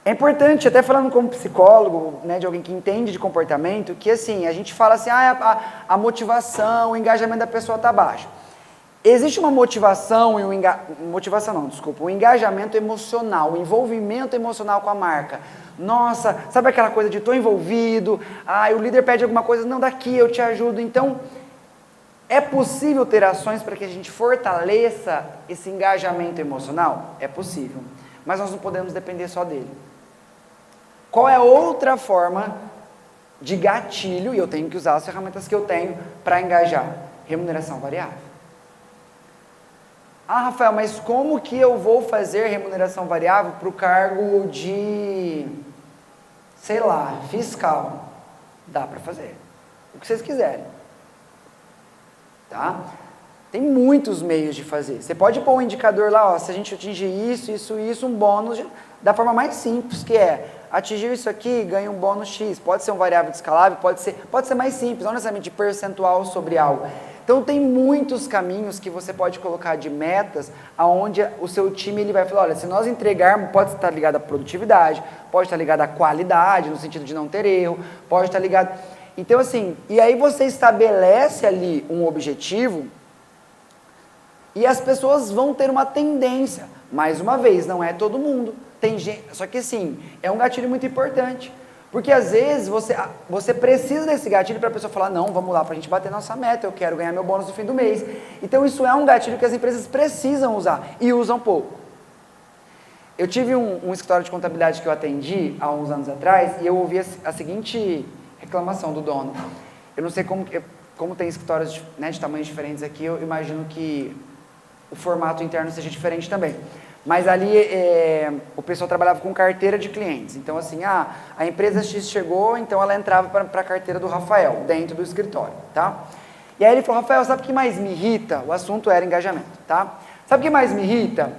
É importante, até falando como psicólogo, né, de alguém que entende de comportamento, que assim, a gente fala assim, a motivação, o engajamento da pessoa está baixo. Existe uma motivação e um engajamento emocional, um envolvimento emocional com a marca. Nossa, sabe aquela coisa de estou envolvido, o líder pede alguma coisa, não, daqui eu te ajudo. Então, é possível ter ações para que a gente fortaleça esse engajamento emocional? É possível, mas nós não podemos depender só dele. Qual é outra forma de gatilho, e eu tenho que usar as ferramentas que eu tenho para engajar? Remuneração variável. Rafael, mas como que eu vou fazer remuneração variável para o cargo de, sei lá, fiscal? Dá para fazer. O que vocês quiserem. Tá? Tem muitos meios de fazer. Você pode pôr um indicador lá, ó, se a gente atingir isso, um bônus, da forma mais simples, que é, atingir isso aqui, ganha um bônus X. Pode ser um variável descalável, pode ser mais simples, não necessariamente de percentual sobre algo. Então, tem muitos caminhos que você pode colocar de metas, aonde o seu time ele vai falar, olha, se nós entregarmos, pode estar ligado à produtividade, pode estar ligado à qualidade, no sentido de não ter erro, pode estar ligado... Então, assim, e aí você estabelece ali um objetivo e as pessoas vão ter uma tendência. Mais uma vez, não é todo mundo. Tem gente, só que assim, é um gatilho muito importante. Porque às vezes você precisa desse gatilho para a pessoa falar, não, vamos lá, para a gente bater nossa meta, eu quero ganhar meu bônus no fim do mês. Então isso é um gatilho que as empresas precisam usar e usam pouco. Eu tive um escritório de contabilidade que eu atendi há uns anos atrás e eu ouvi a seguinte reclamação do dono. Eu não sei como tem escritórios de tamanhos diferentes aqui, eu imagino que o formato interno seja diferente também. Mas ali o pessoal trabalhava com carteira de clientes. Então assim, a empresa X chegou, então ela entrava para a carteira do Rafael, dentro do escritório, tá? E aí ele falou, Rafael, sabe o que mais me irrita? O assunto era engajamento, tá? Sabe o que mais me irrita?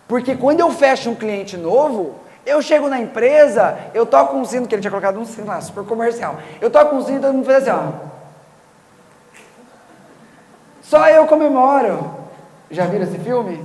Porque quando eu fecho um cliente novo, eu chego na empresa, eu toco um sino, que ele tinha colocado um sino lá, super comercial. Eu toco um sino e todo mundo faz assim, ó. Só eu comemoro. Já viram esse filme?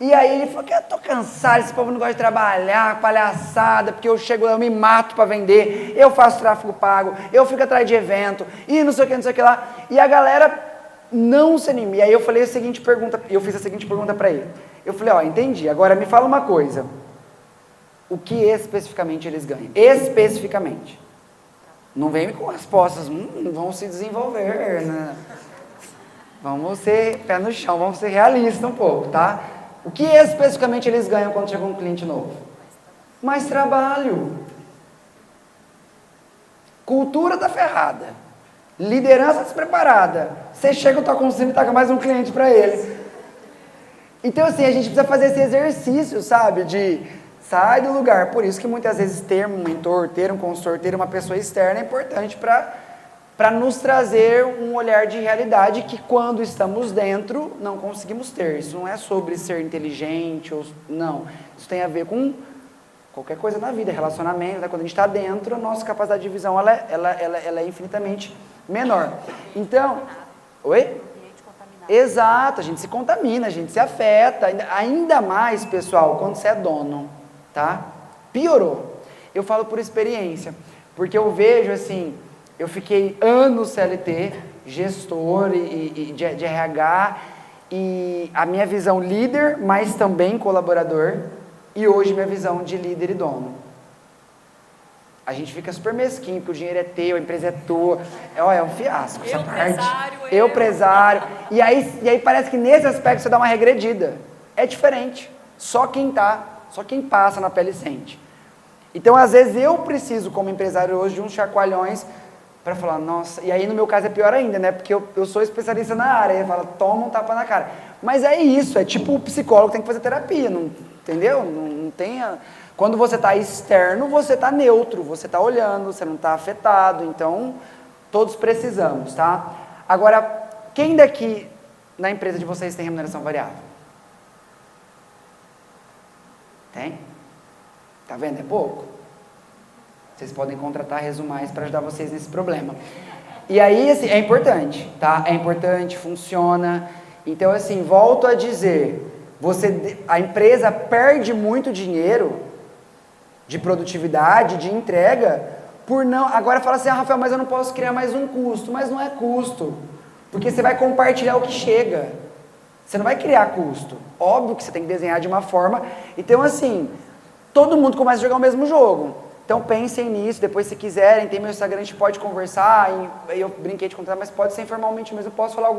E aí ele falou que eu tô cansado, esse povo não gosta de trabalhar, palhaçada, porque eu chego lá, eu me mato para vender, eu faço tráfego pago, eu fico atrás de evento, e não sei o que, não sei o que lá. E a galera não se anima. E aí eu falei fiz a seguinte pergunta para ele. Eu falei, ó, entendi, agora me fala uma coisa. O que especificamente eles ganham? Especificamente. Não vem com respostas, vão se desenvolver, né? Vamos ser pé no chão, vamos ser realistas um pouco, tá? O que especificamente eles ganham quando chega um cliente novo? Mais trabalho. Cultura tá ferrada. Liderança despreparada. Você chega, toca um sino e taca mais um cliente para ele. Então, assim, a gente precisa fazer esse exercício, sabe? De sai do lugar. Por isso que muitas vezes ter um mentor, ter um consultor, ter uma pessoa externa é importante para nos trazer um olhar de realidade que quando estamos dentro não conseguimos ter. Isso não é sobre ser inteligente, não. Isso tem a ver com qualquer coisa na vida, relacionamento. Né? Quando a gente está dentro, a nossa capacidade de visão ela é infinitamente menor. Então, oi? Exato, a gente se contamina, a gente se afeta. Ainda mais, pessoal, quando você é dono, tá? Piorou. Eu falo por experiência, porque eu vejo assim... Eu fiquei anos CLT, gestor e de RH, e a minha visão líder, mas também colaborador, e hoje minha visão de líder e dono. A gente fica super mesquinho, porque o dinheiro é teu, a empresa é tua, é um fiasco essa parte. Eu empresário, e aí parece que nesse aspecto você dá uma regredida. É diferente. Só quem passa na pele sente. Então, às vezes, eu preciso, como empresário hoje, de uns chacoalhões para falar, nossa, e aí no meu caso é pior ainda, né? Porque eu sou especialista na área, e fala, toma um tapa na cara. Mas é isso, é tipo o psicólogo tem que fazer terapia, não, entendeu? Não tem... Quando você está externo, você está neutro, você está olhando, você não está afetado, então todos precisamos, tá? Agora, quem daqui na empresa de vocês tem remuneração variável? Tem? Tá vendo? É pouco. Vocês podem contratar resumais para ajudar vocês nesse problema. E aí, assim, é importante, tá? É importante, funciona. Então, assim, volto a dizer, a empresa perde muito dinheiro de produtividade, de entrega, por não... Agora fala assim, Rafael, mas eu não posso criar mais um custo. Mas não é custo, porque você vai compartilhar o que chega. Você não vai criar custo. Óbvio que você tem que desenhar de uma forma. Então, assim, todo mundo começa a jogar o mesmo jogo. Então pensem nisso, depois se quiserem, tem meu Instagram, a gente pode conversar, eu brinquei de contar, mas pode ser informalmente mesmo, eu posso falar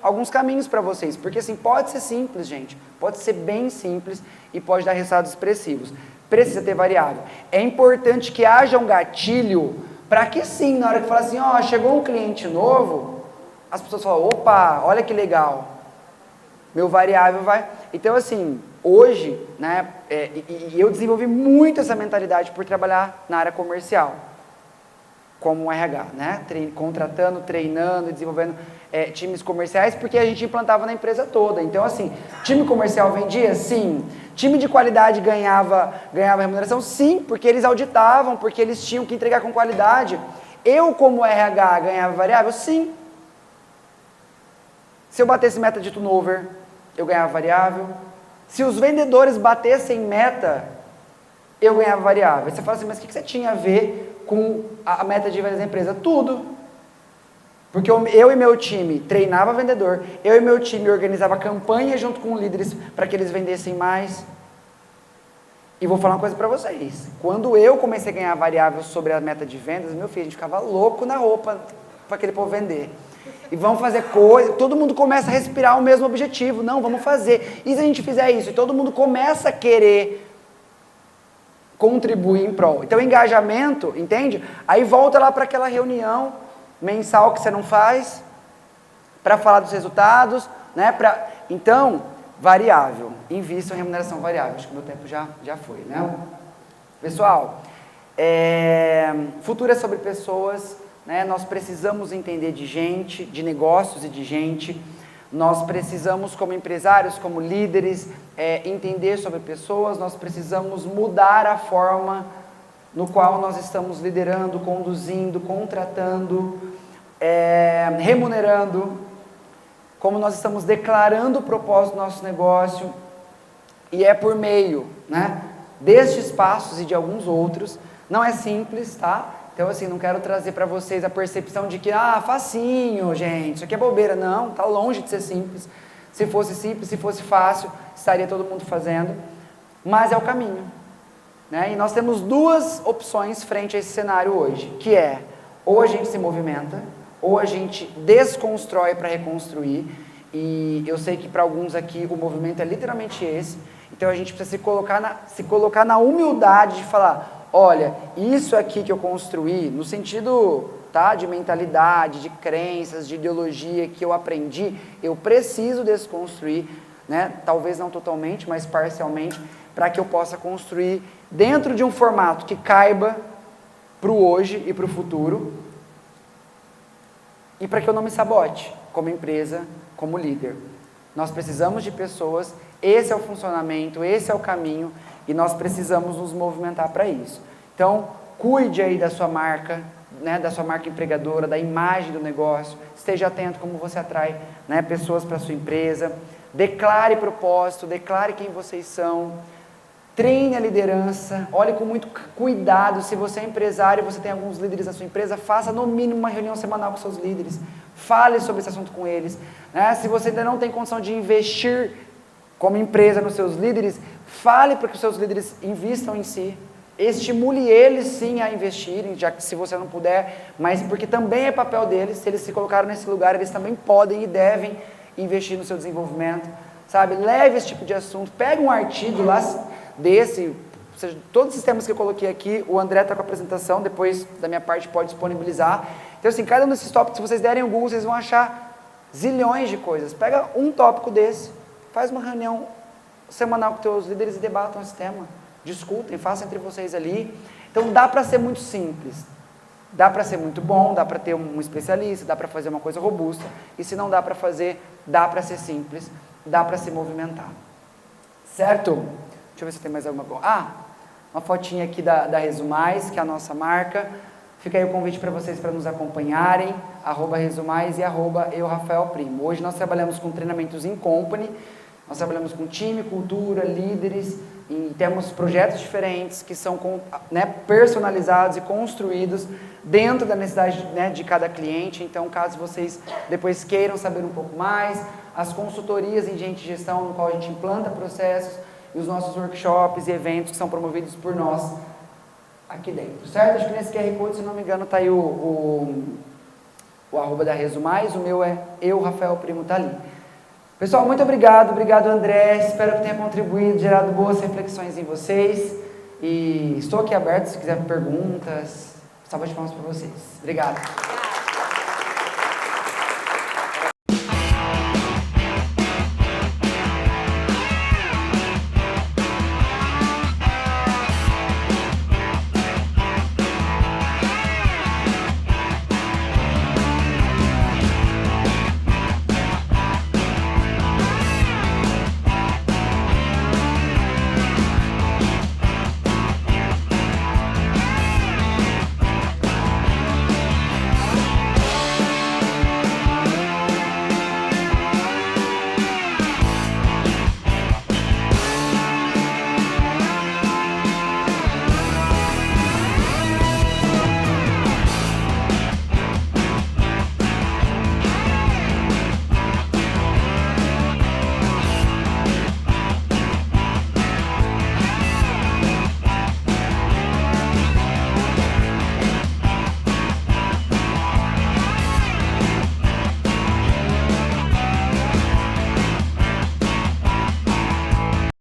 alguns caminhos para vocês, porque assim, pode ser simples, gente, pode ser bem simples e pode dar resultados expressivos. Precisa ter variável. É importante que haja um gatilho, para que sim, na hora que fala assim, ó, chegou um cliente novo, as pessoas falam, opa, olha que legal, meu variável vai... Então assim... Hoje, né, eu desenvolvi muito essa mentalidade por trabalhar na área comercial, como RH, né, contratando, treinando e desenvolvendo times comerciais, porque a gente implantava na empresa toda. Então, assim, time comercial vendia? Sim. Time de qualidade ganhava remuneração? Sim, porque eles auditavam, porque eles tinham que entregar com qualidade. Eu, como RH, ganhava variável? Sim. Se eu batesse meta de turnover, eu ganhava variável. Se os vendedores batessem meta, eu ganhava variável. Aí você fala assim, mas o que você tinha a ver com a meta de vendas da empresa? Tudo. Porque eu e meu time treinava vendedor, eu e meu time organizava campanha junto com líderes para que eles vendessem mais. E vou falar uma coisa para vocês. Quando eu comecei a ganhar variável sobre a meta de vendas, meu filho, a gente ficava louco na roupa para aquele povo vender. E vamos fazer coisa, todo mundo começa a respirar o mesmo objetivo. Não, vamos fazer. E se a gente fizer isso? E todo mundo começa a querer contribuir em prol. Então, engajamento, entende? Aí volta lá para aquela reunião mensal que você não faz, para falar dos resultados, né? Então, variável. Invista em remuneração variável. Acho que meu tempo já foi, né? Pessoal, futuro é sobre pessoas... Né? Nós precisamos entender de gente, de negócios e de gente. Nós precisamos, como empresários, como líderes, entender sobre pessoas. Nós precisamos mudar a forma no qual nós estamos liderando, conduzindo, contratando, remunerando, como nós estamos declarando o propósito do nosso negócio. E é por meio, né, destes passos e de alguns outros. Não é simples, tá? Então, assim, não quero trazer para vocês a percepção de que, facinho, gente, isso aqui é bobeira. Não, está longe de ser simples. Se fosse simples, se fosse fácil, estaria todo mundo fazendo. Mas é o caminho, né? E nós temos duas opções frente a esse cenário hoje, que é, ou a gente se movimenta, ou a gente desconstrói para reconstruir. E eu sei que para alguns aqui o movimento é literalmente esse. Então, a gente precisa se colocar na humildade de falar... Olha, isso aqui que eu construí, no sentido, tá, de mentalidade, de crenças, de ideologia que eu aprendi, eu preciso desconstruir, né, talvez não totalmente, mas parcialmente, para que eu possa construir dentro de um formato que caiba para o hoje e para o futuro, e para que eu não me sabote como empresa, como líder. Nós precisamos de pessoas, esse é o funcionamento, esse é o caminho, e nós precisamos nos movimentar para isso. Então, cuide aí da sua marca, né, da sua marca empregadora, da imagem do negócio, esteja atento como você atrai, né, pessoas para a sua empresa, declare propósito, declare quem vocês são, treine a liderança, olhe com muito cuidado, se você é empresário e você tem alguns líderes na sua empresa, faça no mínimo uma reunião semanal com seus líderes, fale sobre esse assunto com eles, né, se você ainda não tem condição de investir como empresa nos seus líderes, fale para que os seus líderes invistam em si, estimule eles sim a investirem, já que se você não puder, mas porque também é papel deles, se eles se colocaram nesse lugar, eles também podem e devem investir no seu desenvolvimento, sabe? Leve esse tipo de assunto, pega um artigo lá desse, seja, todos os temas que eu coloquei aqui, o André está com a apresentação, depois da minha parte pode disponibilizar. Então assim, cada um desses tópicos, se vocês derem o Google, vocês vão achar zilhões de coisas. Pega um tópico desse, faz uma reunião semanal com teus líderes e debatam esse tema. Discutem, façam entre vocês ali. Então dá para ser muito simples, dá para ser muito bom, dá para ter um especialista, dá para fazer uma coisa robusta, e se não dá para fazer, dá para ser simples, dá para se movimentar. Certo? Deixa eu ver se tem mais alguma coisa. Uma fotinha aqui da Resumais, que é a nossa marca. Fica aí o convite para vocês para nos acompanharem, @Resumais e @EuRafaelPrimo. Hoje nós trabalhamos com treinamentos in company, nós trabalhamos com time, cultura, líderes, e temos projetos diferentes que são personalizados e construídos dentro da necessidade, né, de cada cliente. Então, caso vocês depois queiram saber um pouco mais, as consultorias em gente de gestão, no qual a gente implanta processos, e os nossos workshops e eventos que são promovidos por nós aqui dentro, certo? Acho que nesse QR Code, se não me engano, está aí o @ da Resumais, o meu é EuRafaelPrimo, está ali. Pessoal, muito obrigado André, espero que tenha contribuído, gerado boas reflexões em vocês, e estou aqui aberto se quiser perguntas, salva de palmas para vocês. Obrigado.